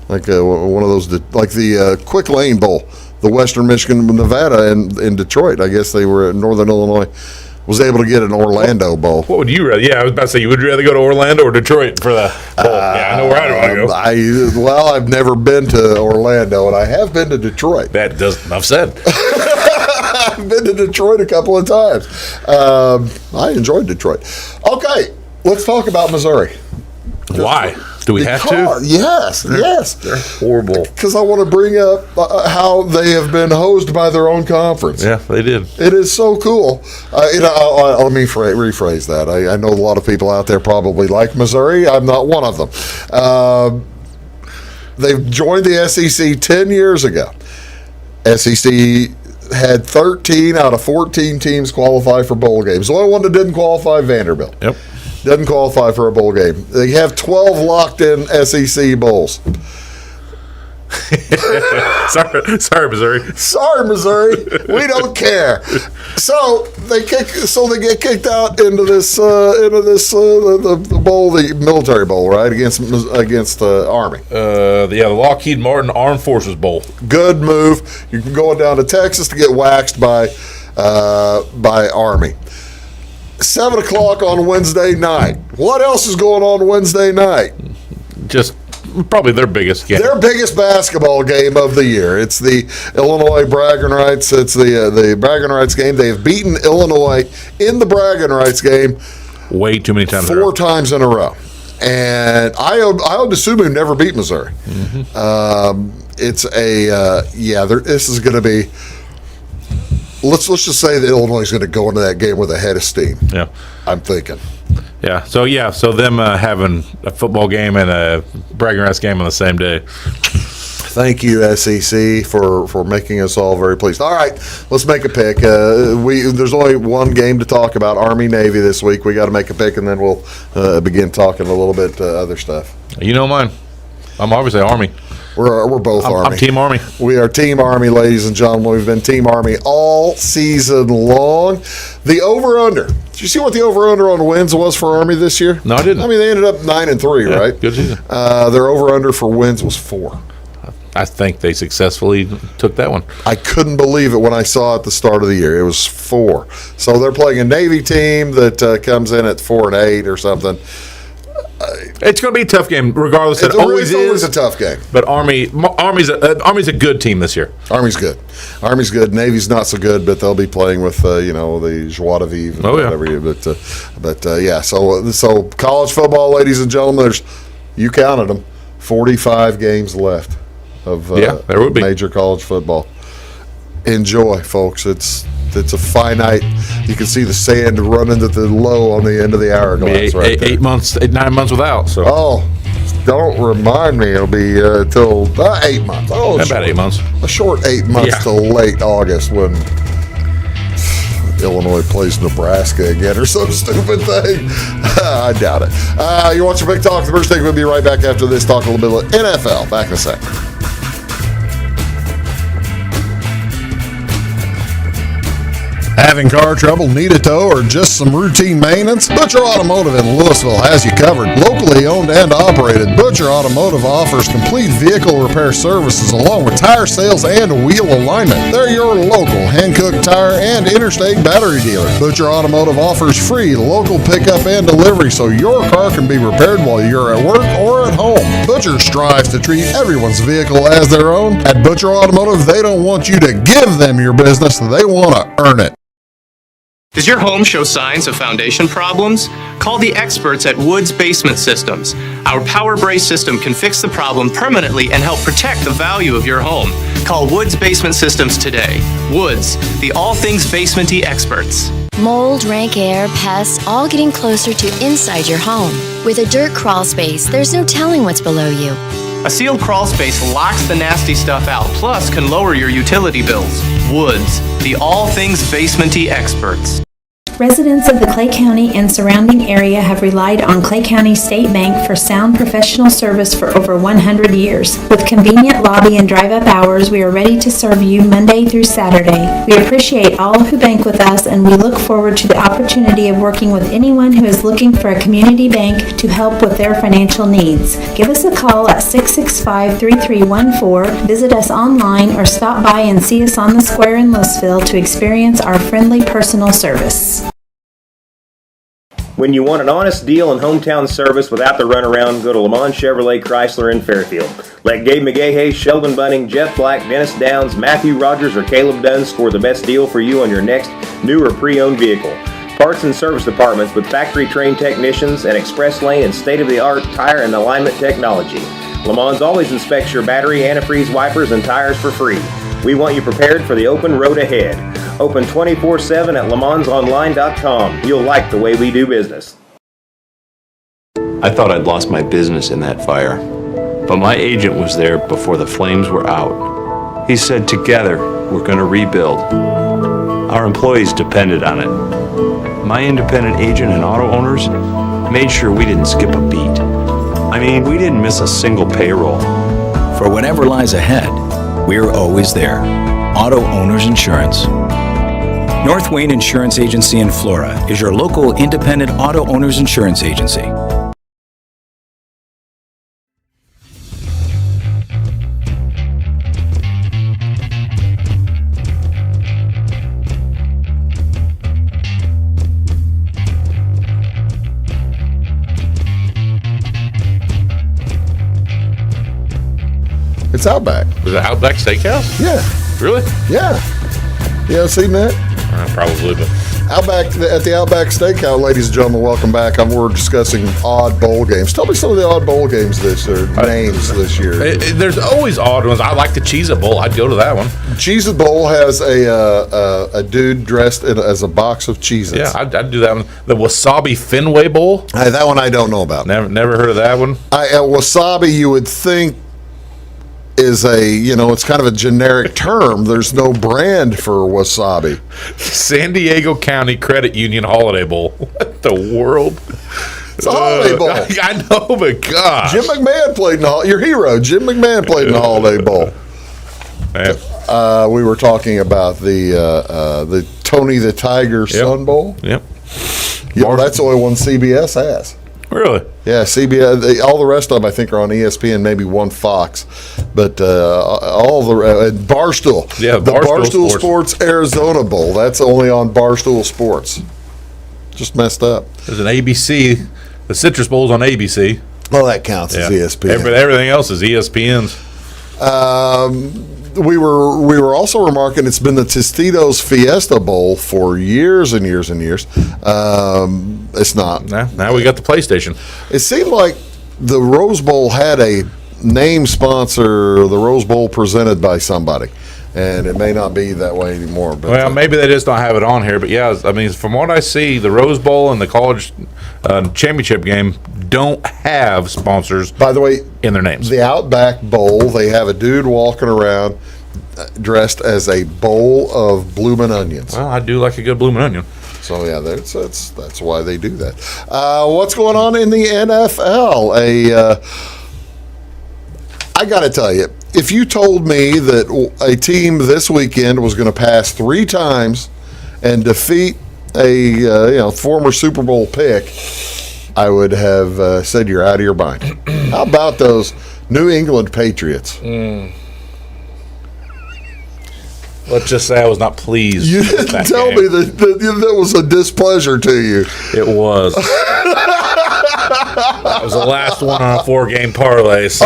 A: like one of those like the Quick Lane Bowl. The Western Michigan, Nevada, in Detroit. I guess they were at Northern Illinois. Was able to get an Orlando Bowl.
B: What would you rather? Yeah, I was about to say, would you rather go to Orlando or Detroit for the bowl? Yeah, I know where I want to go.
A: I've never been to Orlando, and I have been to Detroit.
B: That does enough said.
A: I've been to Detroit a couple of times. I enjoyed Detroit. Okay, let's talk about Missouri.
B: Why? Do we have to?
A: Yes.
B: They're horrible.
A: Because I want to bring up how they have been hosed by their own conference.
B: Yeah, they did.
A: It is so cool. Let me rephrase that. I know a lot of people out there probably like Missouri. I'm not one of them. They've joined the SEC 10 years ago. SEC had 13 out of 14 teams qualify for bowl games. The only one that didn't qualify, Vanderbilt.
B: Yep.
A: Doesn't qualify for a bowl game. They have 12 locked-in SEC bowls.
B: Sorry, Missouri.
A: Sorry, Missouri. We don't care. So they get kicked out into this the bowl, the military bowl, right, against the Army.
B: The Lockheed Martin Armed Forces Bowl.
A: Good move. You can go down to Texas to get waxed by Army. 7 o'clock on Wednesday night. What else is going on Wednesday night?
B: Just probably their biggest game.
A: Their biggest basketball game of the year. It's the Illinois Bragging Rights. It's the Bragging Rights game. They have beaten Illinois in the Bragging Rights game
B: way too many times.
A: 4 times in a row. And I would assume they've never beat Missouri. Mm-hmm. This is going to be. Let's just say that Illinois is going to go into that game with a head of steam.
B: Yeah,
A: I'm thinking.
B: Yeah. So them having a football game and a bragging rights game on the same day.
A: Thank you, SEC, for making us all very pleased. All right, let's make a pick. There's only one game to talk about, Army-Navy this week. We got to make a pick, and then we'll begin talking a little bit other stuff.
B: You know mine. I'm obviously Army.
A: We're both Army.
B: I'm Team Army.
A: We are Team Army, ladies and gentlemen. We've been Team Army all season long. The over-under. Did you see what the over-under on wins was for Army this year?
B: No, I didn't.
A: I mean, they ended up 9-3, right?
B: Good season.
A: Their over-under for wins was 4.
B: I think they successfully took that one.
A: I couldn't believe it when I saw it at the start of the year. It was 4. So they're playing a Navy team that comes in at 4-8 or something.
B: It's going to be a tough game, regardless. It always is
A: a tough game.
B: But Army's a good team this year.
A: Army's good. Army's good. Navy's not so good, but they'll be playing with the Joie de Vivre. But yeah. So college football, ladies and gentlemen, you counted them, 45 games left of
B: there would be
A: major college football. Enjoy, folks. It's it's a finite. You can see the sand running at the low on the end of the hourglass. Right there.
B: 9 months without. So
A: don't remind me. It'll be till 8 months.
B: about 8 months.
A: A short 8 months till late August when Illinois plays Nebraska again or some stupid thing. I doubt it. You're watching Big Talk. The Bruce Dickey will be right back after this. Talk a little bit of NFL. Back in a sec. Having car trouble, need a tow, or just some routine maintenance? Butcher Automotive in Louisville has you covered. Locally owned and operated, Butcher Automotive offers complete vehicle repair services along with tire sales and wheel alignment. They're your local hand-cooked tire and interstate battery dealer. Butcher Automotive offers free local pickup and delivery so your car can be repaired while you're at work or at home. Butcher strives to treat everyone's vehicle as their own. At Butcher Automotive, they don't want you to give them your business, they want to earn it.
E: Does your home show signs of foundation problems? Call the experts at Woods Basement Systems. Our Power Brace system can fix the problem permanently and help protect the value of your home. Call Woods Basement Systems today. Woods, the all things basement-y experts.
F: Mold, rank air, pests, all getting closer to inside your home. With a dirt crawl space, there's no telling what's below you.
E: A sealed crawl space locks the nasty stuff out, plus can lower your utility bills. Woods, the all things basement-y experts.
H: Residents of the Clay County and surrounding area have relied on Clay County State Bank for sound professional service for over 100 years. With convenient lobby and drive-up hours, we are ready to serve you Monday through Saturday. We appreciate all who bank with us, and we look forward to the opportunity of working with anyone who is looking for a community bank to help with their financial needs. Give us a call at 665-3314, visit us online, or stop by and see us on the square in Louisville to experience our friendly personal service.
C: When you want an honest deal and hometown service without the runaround, go to Le Mans Chevrolet Chrysler in Fairfield. Let Gabe McGahey, Sheldon Bunning, Jeff Black, Dennis Downs, Matthew Rogers, or Caleb Dunn score the best deal for you on your next new or pre-owned vehicle. Parts and service departments with factory-trained technicians and express lane and state-of-the-art tire and alignment technology. Le Mans always inspects your battery, antifreeze, wipers, and tires for free. We want you prepared for the open road ahead. Open 24/7 at lemansonline.com. You'll like the way we do business.
I: I thought I'd lost my business in that fire, but my agent was there before the flames were out. He said, together, we're going to rebuild. Our employees depended on it. My independent agent and auto owners made sure we didn't skip a beat. I mean, we didn't miss a single payroll.
J: For whatever lies ahead, we're always there. Auto Owners Insurance. North Wayne Insurance Agency in Flora is your local independent auto owners insurance agency.
A: It's Outback.
B: Was it Outback Steakhouse?
A: Yeah.
B: Really?
A: Yeah. You ever seen that?
B: Probably, but
A: Outback at the Outback Steakhouse, ladies and gentlemen, welcome back. We're discussing odd bowl games. Tell me some of the odd bowl games names this year.
B: There's always odd ones. I like the Cheez-It Bowl. I'd go to that one.
A: Cheez-It Bowl has a dude dressed as a box of Cheez-Its.
B: Yeah, I'd do that one. The Wasabi Fenway Bowl.
A: That one I don't know about.
B: Never heard of that one.
A: Wasabi, you would think, is it's kind of a generic term. There's no brand for wasabi.
B: San Diego County Credit Union Holiday Bowl. What the world?
A: It's a holiday bowl.
B: I know, but gosh.
A: Jim McMahon played your hero. Jim McMahon played in the Holiday Bowl. We were talking about the Tony the Tiger Sun Bowl.
B: Yep.
A: That's the only one CBS has.
B: Really?
A: Yeah, CBS. All the rest of them, I think, are on ESPN. Maybe one Fox, but all the Barstool.
B: Yeah,
A: the Barstool Sports Arizona Bowl. That's only on Barstool Sports. Just messed up.
B: There's an ABC. The Citrus Bowl's on ABC.
A: Well, that counts as ESPN.
B: Everything else is ESPN's.
A: We were also remarking it's been the Tostitos Fiesta Bowl for years and years and years. It's not.
B: Now we got the PlayStation.
A: It seemed like the Rose Bowl had a name sponsor, the Rose Bowl presented by somebody. and it may not be that way anymore. But
B: Well, maybe they just don't have it on here, but yeah, I mean, from what I see, the Rose Bowl and the college championship game don't have sponsors.
A: By the way,
B: in their names,
A: the Outback Bowl, they have a dude walking around dressed as a bowl of bloomin' onions.
B: Well, I do like a good bloomin' onion.
A: So yeah, that's why they do that. What's going on in the NFL? I got to tell you, if you told me that a team this weekend was going to pass 3 times and defeat a former Super Bowl pick, I would have said you're out of your mind. How about those New England Patriots?
B: Let's just say I was not pleased.
A: You didn't tell me that was a displeasure to you.
B: It was. That was the last one on a 4-game parlay. So,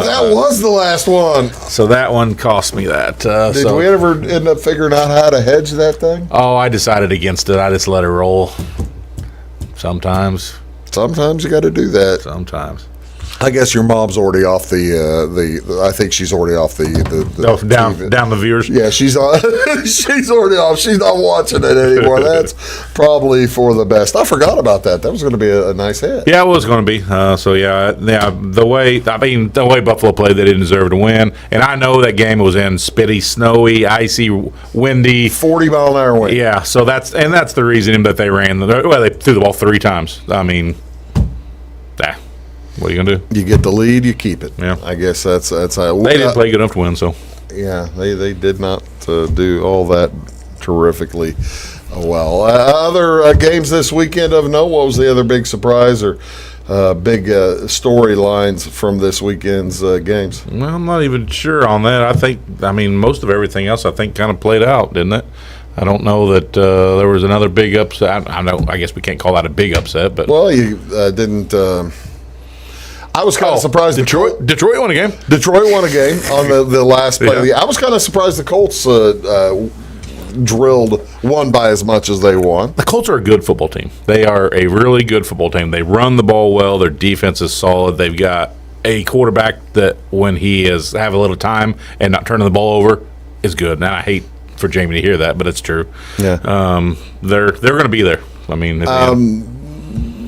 A: that was the last one.
B: So that one cost me that.
A: Did we ever end up figuring out how to hedge that thing?
B: Oh, I decided against it. I just let it roll. Sometimes
A: you got to do that.
B: Sometimes.
A: I guess your mom's already off the I think she's already off the
B: down the viewers.
A: Yeah, she's on. She's already off. She's not watching it anymore. That's probably for the best. I forgot about that. That was going to be a nice hit.
B: Yeah, it was going to be. The way Buffalo played, they didn't deserve to win. And I know that game was in spitty, snowy, icy, windy,
A: 40-mile-an-hour wind.
B: Yeah, so that's the reason that they ran. They threw the ball 3 times. I mean, what are you gonna do?
A: You get the lead, you keep it.
B: Yeah,
A: I guess that's how
B: they didn't play good enough to win. So
A: yeah, they did not do all that terrifically well. Other games this weekend of note. What was the other big surprise or big storylines from this weekend's games?
B: Well, I'm not even sure on that. I mean, most of everything else kind of played out, didn't it? I don't know that there was another big upset. I guess we can't call that a big upset, but
A: you didn't. I was kind of surprised.
B: Detroit won a game.
A: Detroit won a game on the last play. Yeah. I was kind of surprised the Colts won by as much as they won.
B: The Colts are a good football team. They are a really good football team. They run the ball well. Their defense is solid. They've got a quarterback that when he is have a little time and not turning the ball over is good. Now I hate for Jamie to hear that, but it's true.
A: Yeah.
B: They're going to be there. I mean,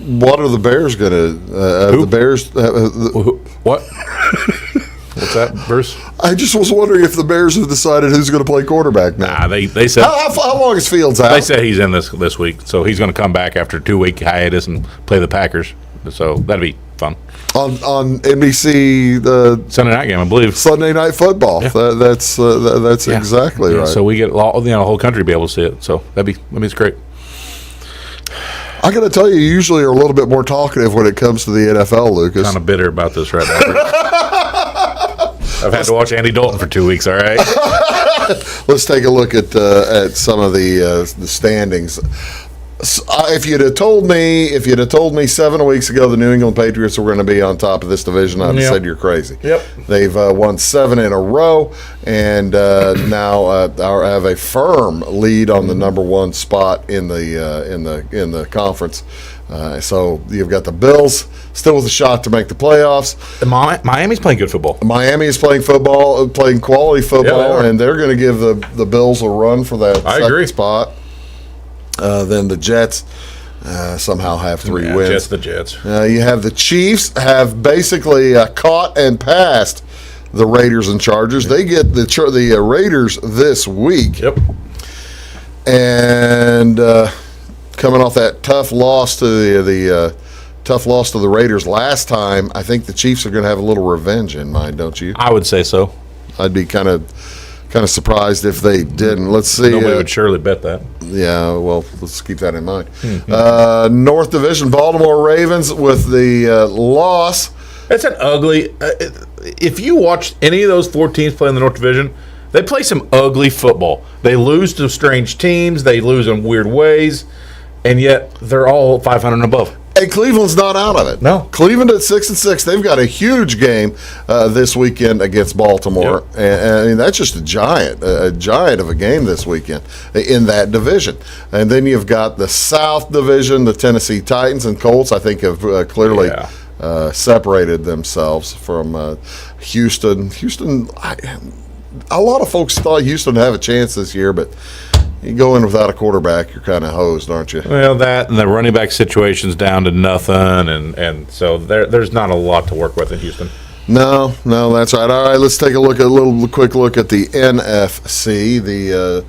A: what are the Bears going to? The Bears.
B: What? What's that, Bruce?
A: I just was wondering if the Bears have decided who's going to play quarterback now.
B: Nah, they said.
A: How long is Fields out?
B: They said he's in this week, so he's going to come back after a 2-week hiatus and play the Packers. So that'd be fun.
A: On NBC, the
B: Sunday night game, I believe.
A: Sunday Night Football. Yeah. That's exactly right.
B: So we get the whole country to be able to see it. So that'd be great.
A: I got to tell you usually are a little bit more talkative when it comes to the NFL, Lucas.
B: Kind of bitter about this right now. I've had to watch Andy Dalton for 2 weeks. All right.
A: Let's take a look at some of the standings. If you'd have told me 7 weeks ago the New England Patriots were going to be on top of this division, I'd have said you're crazy.
B: Yep.
A: They've won 7 in a row and now have a firm lead on the number 1 spot in the conference. So you've got the Bills still with a shot to make the playoffs.
B: Miami's playing good football.
A: Miami is playing quality football, and they're going to give the Bills a run for that second spot. Then the Jets somehow have 3 wins.
B: Just the Jets.
A: You have the Chiefs have basically caught and passed the Raiders and Chargers. They get the Raiders this week.
B: Yep.
A: And coming off that tough loss to the Raiders last time, I think the Chiefs are going to have a little revenge in mind, don't you?
B: I would say so.
A: I'd be kind of surprised if they didn't. Let's see.
B: Nobody would surely bet that.
A: Yeah, well, let's keep that in mind. North Division, Baltimore Ravens with the loss.
B: It's an ugly. If you watch any of those 4 teams play in the North Division, they play some ugly football. They lose to strange teams. They lose in weird ways, and yet they're all 500 and above.
A: And Cleveland's not out of it.
B: No.
A: Cleveland at 6-6. They've got a huge game this weekend against Baltimore.
B: Yep.
A: And I mean, that's just a giant of a game this weekend in that division. And then you've got the South Division, the Tennessee Titans and Colts, I think have clearly separated themselves from Houston. Houston, a lot of folks thought Houston would have a chance this year, but you go in without a quarterback, you're kind of hosed, aren't you?
B: Well, that and the running back situation's down to nothing, and so there's not a lot to work with in Houston.
A: No, that's right. All right, let's take a quick look at the NFC. The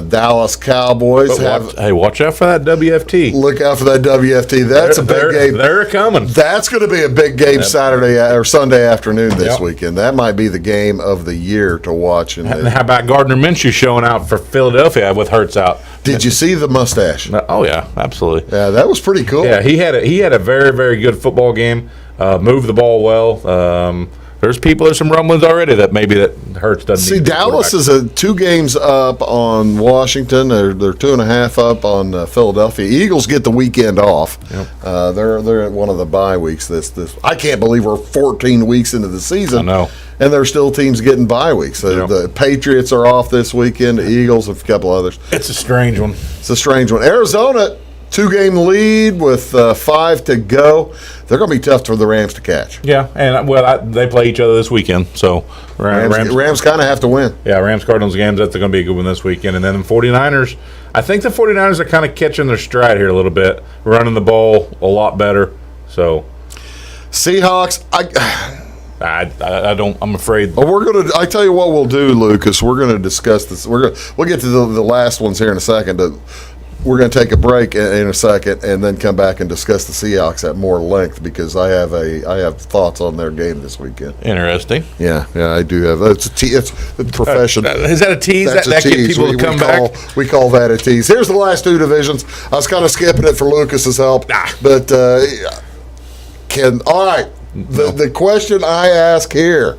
A: Dallas Cowboys
B: watch out for that WFT.
A: Look out for that WFT. That's a big game.
B: They're coming.
A: That's going to be a big game Saturday or Sunday afternoon this weekend. That might be the game of the year to watch.
B: And how about Gardner Minshew showing out for Philadelphia with Hurts out?
A: Did you see the mustache?
B: Oh yeah, absolutely.
A: Yeah, that was pretty cool.
B: Yeah, he had a very, very good football game. Moved the ball well. There's some rumblings already that maybe that Hurts doesn't.
A: See, Dallas is 2 games up on Washington. They're 2.5 up on Philadelphia. Eagles get the weekend off.
B: Yep.
A: They're at one of the bye weeks. This I can't believe we're 14 weeks into the season.
B: I know.
A: And there's still teams getting bye weeks. The Patriots are off this weekend. The Eagles and a couple others.
B: It's a strange one.
A: Arizona, 2-game lead with 5 to go. They're going to be tough for the Rams to catch.
B: Yeah, and they play each other this weekend, so
A: Rams kind of have to win.
B: Yeah, Rams-Cardinals games, that's going to be a good one this weekend. And then the 49ers, I think the 49ers are kind of catching their stride here a little bit, running the ball a lot better. So
A: Seahawks,
B: I'm afraid.
A: I tell you what we'll do, Lucas. We're going to discuss this. We'll get to the last ones here in a second. We're going to take a break in a second and then come back and discuss the Seahawks at more length because I have thoughts on their game this weekend.
B: Interesting.
A: Yeah, I do have. It's professional.
B: Is that a tease?
A: That's
B: that
A: a tease.
B: Get people to come back?
A: We call that a tease. Here's the last 2 divisions. I was kind of skipping it for Lucas's help, but all right. The question I ask here.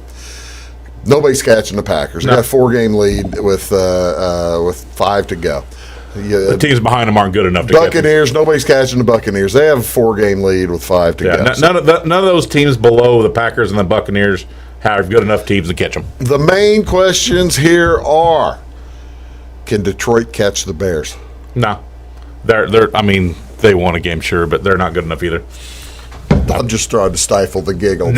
A: Nobody's catching the Packers. They got a 4-game lead with 5 to go.
B: The teams behind them aren't good enough to
A: Buccaneers, nobody's catching the Buccaneers. They have a 4-game lead with 5 to go.
B: None of those teams below the Packers and the Buccaneers have good enough teams to catch them.
A: The main questions here are, can Detroit catch the Bears?
B: No. They won a game, sure, but they're not good enough either.
A: I'm just trying to stifle the giggle.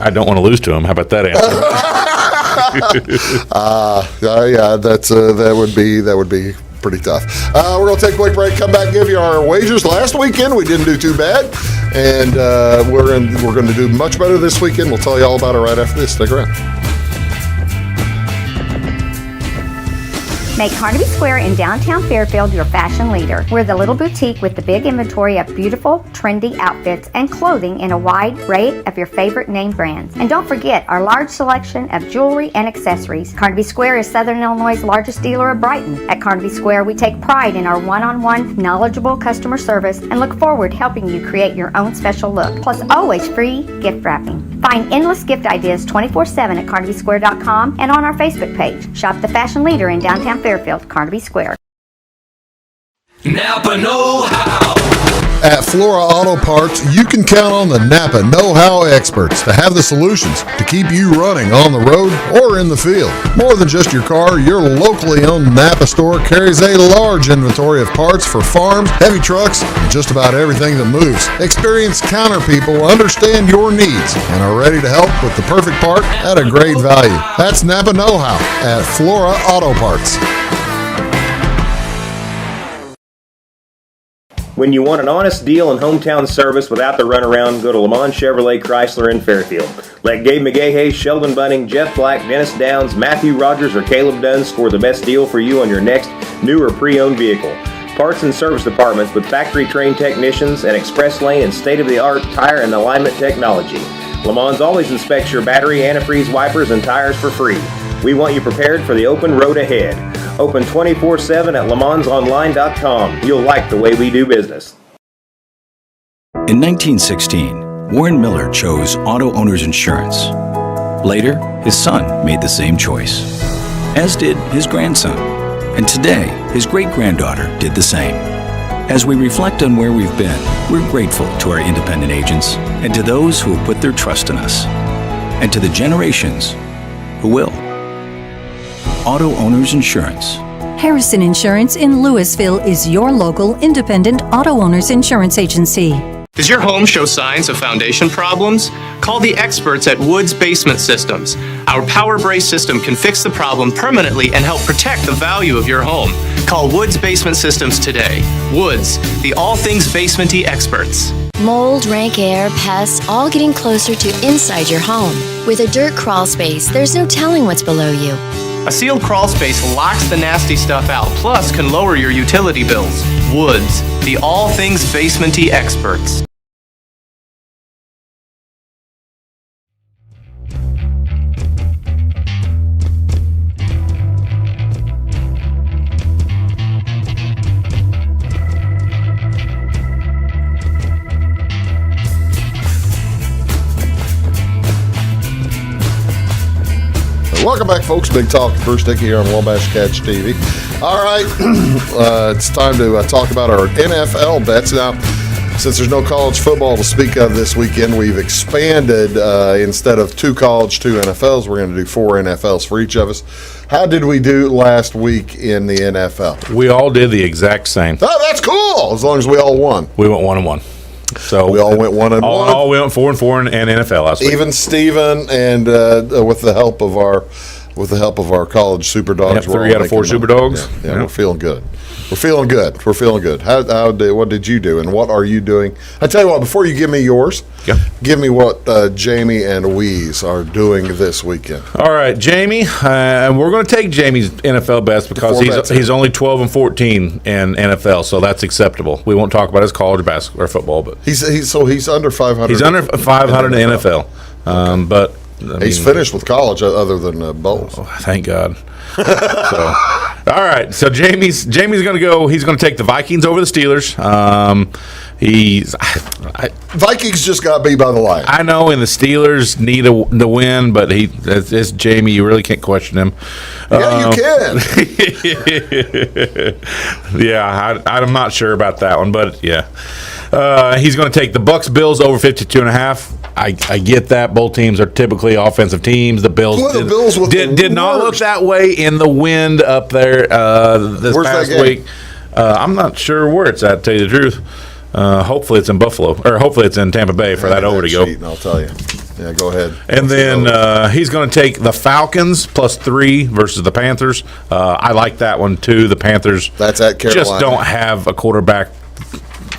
B: I don't want to lose to them. How about that answer?
A: That would be pretty tough. We're going to take a quick break, come back and give you our wagers. Last weekend we didn't do too bad, and we're going to do much better this weekend. We'll tell you all about it right after this. Stick around.
K: Make Carnaby Square in downtown Fairfield your fashion leader. We're the little boutique with the big inventory of beautiful, trendy outfits and clothing in a wide array of your favorite name brands. And don't forget our large selection of jewelry and accessories. Carnaby Square is Southern Illinois' largest dealer of Brighton. At Carnaby Square, we take pride in our one-on-one, knowledgeable customer service and look forward to helping you create your own special look. Plus, always free gift wrapping. Find endless gift ideas 24/7 at CarnabySquare.com and on our Facebook page. Shop the fashion leader in downtown Fairfield, Carnaby Square.
L: Napa know-how.
A: At Flora Auto Parts, you can count on the Napa know-how experts to have the solutions to keep you running on the road or in the field. More than just your car, your locally owned Napa store carries a large inventory of parts for farms, heavy trucks, and just about everything that moves. Experienced counter people understand your needs and are ready to help with the perfect part at a great value. That's Napa know-how at Flora Auto Parts.
C: When you want an honest deal and hometown service without the runaround, go to Lamont Chevrolet Chrysler in Fairfield. Let Gabe McGahey, Sheldon Bunning, Jeff Black, Dennis Downs, Matthew Rogers, or Caleb Dunn score the best deal for you on your next new or pre-owned vehicle. Parts and service departments with factory-trained technicians and express lane and state-of-the-art tire and alignment technology. Lamont always inspects your battery, antifreeze, wipers, and tires for free. We want you prepared for the open road ahead. Open 24/7 at LeMansOnline.com. You'll like the way we do business.
J: In 1916, Warren Miller chose Auto Owners Insurance. Later, his son made the same choice, as did his grandson. And today, his great-granddaughter did the same. As we reflect on where we've been, we're grateful to our independent agents and to those who have put their trust in us, and to the generations who will. Auto Owners Insurance.
M: Harrison Insurance in Louisville is your local independent auto owners insurance agency.
E: Does your home show signs of foundation problems? Call the experts at Woods Basement Systems. Our Power Brace system can fix the problem permanently and help protect the value of your home. Call Woods Basement Systems today. Woods, the all things basement-y experts.
F: Mold, rank air, pests, all getting closer to inside your home. With a dirt crawl space, there's no telling what's below you.
E: A sealed crawl space locks the nasty stuff out, plus can lower your utility bills. Woods, the all things basement-y experts.
A: Welcome back, folks. Big Talk with Bruce Dickey here on Wabash Catch TV. All right, it's time to talk about our NFL bets. Now, since there's no college football to speak of this weekend, we've expanded. Instead of 2 college, 2 NFLs, we're going to do 4 NFLs for each of us. How did we do last week in the NFL?
B: We all did the exact same.
A: Oh, that's cool, as long as we all won.
B: We went 1-1. So
A: we all went 1-1.
B: All we went 4-4 in NFL last week.
A: Even Steven, and with the help of our college super dogs,
B: 3 out of 4 super dogs.
A: Yeah, we're feeling good. We're feeling good. What did you do, and what are you doing? I tell you what, before you give me yours, give me what Jamie and Weeze are doing this weekend.
B: All right, Jamie, and we're going to take Jamie's NFL bets because he's only 12-14 in NFL, so that's acceptable. We won't talk about his college basketball or football, but
A: he's under 500.
B: He's under 500 in NFL, but
A: he's finished with college other than bowls.
B: Oh, thank God. All right, so Jamie's going to go. He's going to take the Vikings over the Steelers.
A: Vikings just got beat by the Lions.
B: I know, and the Steelers need the win, but it's Jamie. You really can't question him.
A: Yeah, you
B: can. Yeah, I'm not sure about that one, but yeah. He's going to take the Bucs Bills over 52.5. I get that. Both teams are typically offensive teams. The Bills did not look that way in the wind up there this past week. I'm not sure where it's at, to tell you the truth. Hopefully it's in Buffalo, or hopefully it's in Tampa Bay for that over to go.
A: I'll tell you. Yeah, go ahead.
B: And then he's going to take the Falcons +3 versus the Panthers. I like that one too. The Panthers
A: that's at Carolina.
B: Just don't have a quarterback.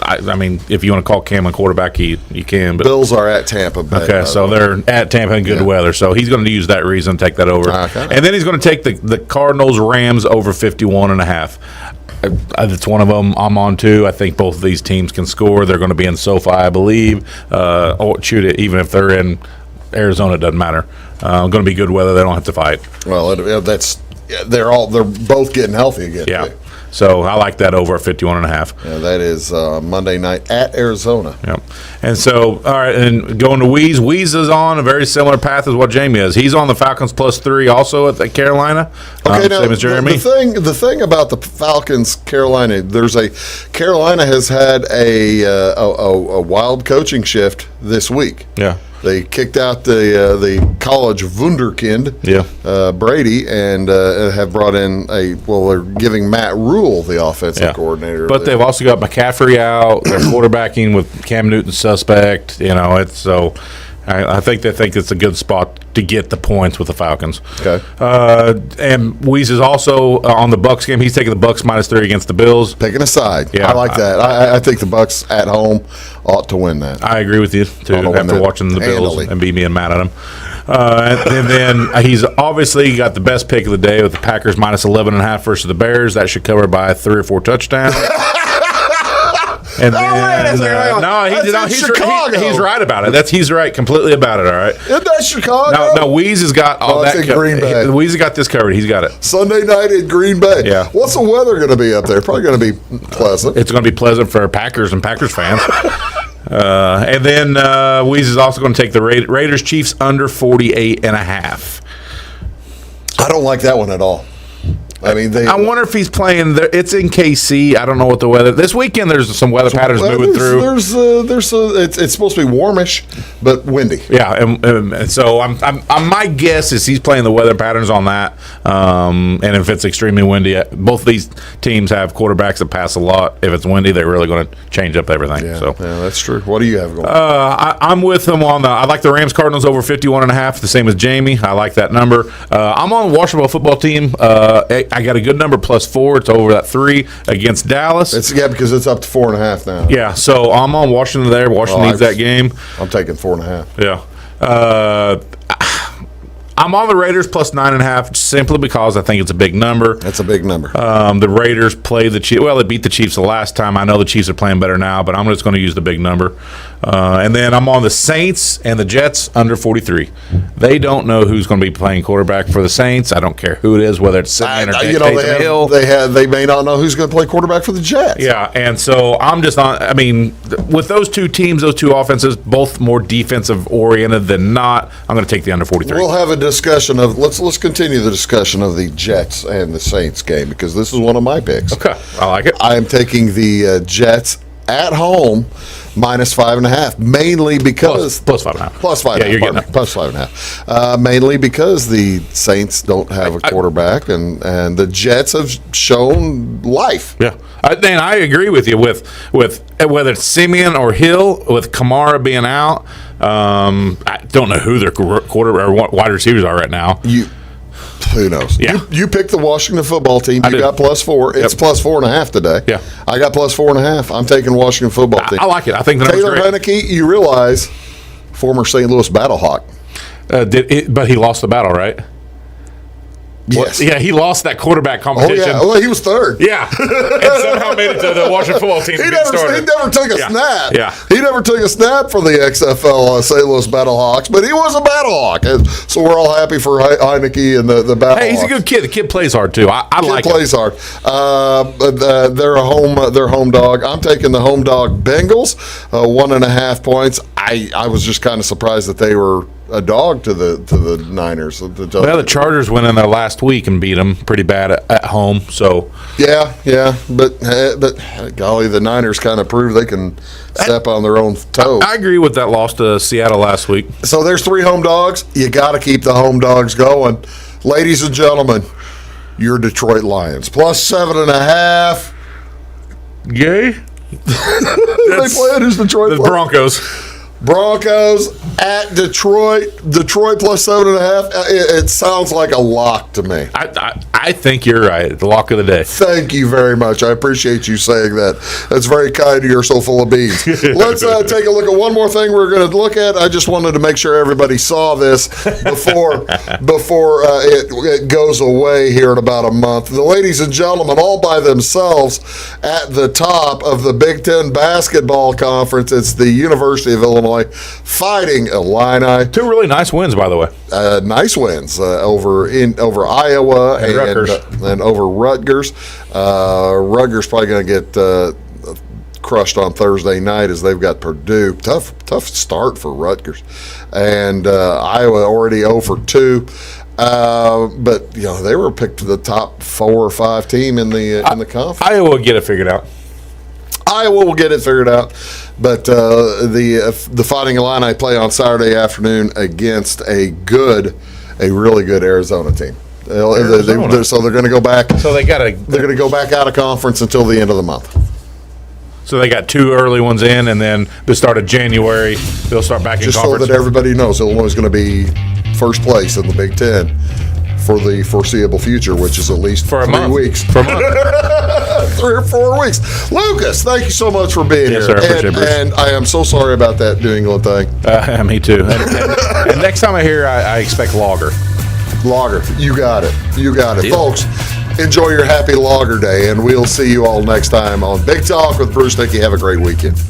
B: I mean, if you want to call Cam a quarterback, you can. But
A: Bills are at Tampa Bay.
B: Okay, so they're at Tampa in good weather. So he's going to use that reason to take that over.
A: Okay.
B: And then he's going to take the Cardinals-Rams over 51.5. It's one of them I'm on too. I think both of these teams can score. They're going to be in SoFi, I believe. Even if they're in Arizona, it doesn't matter. Going to be good weather. They don't have to fight.
A: Well, they're both getting healthy again.
B: Yeah.
A: Too.
B: So I like that over at 51.5.
A: Yeah, that is Monday night at Arizona.
B: Yep. And so, all right, and going to Weeze. Weeze is on a very similar path as what Jamie is. He's on the Falcons +3 also at the Carolina.
A: Okay, now,
B: same as Jeremy.
A: The thing about the Falcons, Carolina, Carolina has had a wild coaching shift this week.
B: Yeah.
A: They kicked out the college wunderkind, Brady, and have brought in they're giving Matt Rule the offensive coordinator.
B: But they've also got McCaffrey out. They're quarterbacking with Cam Newton suspect. I think they think it's a good spot to get the points with the Falcons.
A: Okay.
B: And Weeze is also on the Bucs game. He's taking the Bucs -3 against the Bills.
A: Picking a side.
B: Yeah,
A: I like that. I think the Bucs at home ought to win that.
B: I agree with you, too, after watching the Bills and being mad at them. And then he's obviously got the best pick of the day with the Packers -11.5 versus the Bears. That should cover by 3 or 4 touchdowns. And he's right about it. He's right completely about it. All right.
A: Isn't that Chicago?
B: No, Weeze has got all that.
A: Green Bay.
B: Weeze has got this covered. He's got it.
A: Sunday night in Green Bay.
B: Yeah.
A: What's the weather going to be up there? Probably going to be pleasant.
B: It's going to be pleasant for Packers and Packers fans. And then Weeze is also going to take the Raiders Chiefs under 48.5.
A: I don't like that one at all. I mean,
B: I wonder if he's playing there. It's in KC. I don't know what the weather. This weekend, there's some weather patterns moving through.
A: It's supposed to be warmish, but windy.
B: Yeah, and so my guess is he's playing the weather patterns on that. And if it's extremely windy, both these teams have quarterbacks that pass a lot. If it's windy, they're really going to change up everything.
A: Yeah,
B: so
A: that's true. What do you have going?
B: I'm with him on I like the Rams Cardinals over 51.5, the same as Jamie. I like that number. I'm on the Washington football team. I got a good number, +4. It's over that 3 against Dallas.
A: Because it's up to 4.5 now.
B: Yeah, so I'm on Washington there. Washington needs that game.
A: I'm taking 4.5.
B: Yeah. I'm on the Raiders +9.5 simply because I think it's a big number.
A: That's a big number.
B: The Raiders play the Chiefs. Well, they beat the Chiefs the last time. I know the Chiefs are playing better now, but I'm just going to use the big number. And then I'm on the Saints and the Jets under 43. They don't know who's going to be playing quarterback for the Saints. I don't care who it is, whether it's Simeon or Taysom Hill.
A: They may not know who's going to play quarterback for the Jets.
B: Yeah, and so I'm just on. I mean, with those two teams, those two offenses, both more defensive oriented than not, I'm going to take the under 43.
A: We'll have a discussion of let's continue the discussion of the Jets and the Saints game because this is one of my picks.
B: Okay, I like it.
A: I am taking the Jets at home -5.5, mainly because
B: plus 5.5.
A: Plus 5.5.
B: Yeah, you're getting it.
A: Plus 5.5. Mainly because the Saints don't have a quarterback, and the Jets have shown life.
B: Yeah, and I agree with you with whether it's Simeon or Hill, with Kamara being out. I don't know who their quarter or wide receivers are right now.
A: Who knows?
B: Yeah.
A: You picked the Washington football team. You got +4. It's +4.5 today.
B: Yeah.
A: I got +4.5. I'm taking Washington football team.
B: I like it. I think the
A: Taylor Heineke, you realize, former St. Louis Battlehawk.
B: But he lost the battle, right?
A: Yes.
B: Yeah, he lost that quarterback competition.
A: Oh, yeah. Well, he was third.
B: Yeah. And somehow made it to the Washington football team.
A: He never took a snap.
B: Yeah.
A: He never took a snap for the XFL St. Louis Battlehawks, but he was a Battlehawk. And so we're all happy for Heineke and the Battlehawks.
B: Hey, he's a good kid. The kid plays hard, too. I like him.
A: Kid plays hard. But they're home dog. I'm taking the home dog Bengals, 1.5 points. I was just kind of surprised that they were a dog to the Niners.
B: Well, the Chargers went in there last week and beat them pretty bad at home. So
A: yeah, but golly, the Niners kind of proved they can step on their own toes.
B: I agree with that loss to Seattle last week.
A: So there's 3 home dogs. You got to keep the home dogs going, ladies and gentlemen. Your Detroit Lions +7.5.
B: Yay!
A: They playing who's Detroit?
B: The Broncos.
A: Broncos at Detroit. Detroit +7.5. It sounds like a lock to me.
B: I think you're right. The lock of the day.
A: Thank you very much. I appreciate you saying that. That's very kind. You're so full of beans. Let's take a look at one more thing we're going to look at. I just wanted to make sure everybody saw this before it goes away here in about a month. The ladies and gentlemen, all by themselves at the top of the Big Ten basketball conference. It's the University of Illinois Fighting Illini.
B: 2 really nice wins, by the way.
A: Nice wins over Iowa and
B: Rutgers.
A: And over Rutgers. Rutgers probably going to get crushed on Thursday night as they've got Purdue. Tough start for Rutgers, and Iowa already 0 for 2. But they were picked to the top 4 or 5 team in the conference.
B: Iowa will get it figured out.
A: Iowa will get it figured out, but the Fighting Illini play on Saturday afternoon against a really good Arizona team. So they're going to go back.
B: So they're
A: going to go back out of conference until the end of the month.
B: So they got 2 early ones in, and then the start of January they'll start back in conference.
A: Just so that everybody knows, Illinois is going to be first place in the Big Ten for the foreseeable future, which is at least
B: for
A: 3 weeks.
B: For a month.
A: 3 or 4 weeks. Lucas, thank you so much for being here.
B: Sir, I appreciate it, Bruce.
A: And I am so sorry about that New England thing.
B: Me too. And next time I hear, I expect lager.
A: Lager. You got it.
B: Yeah.
A: Folks, enjoy your happy Lager Day, and we'll see you all next time on Big Talk with Bruce Dickey. Have a great weekend.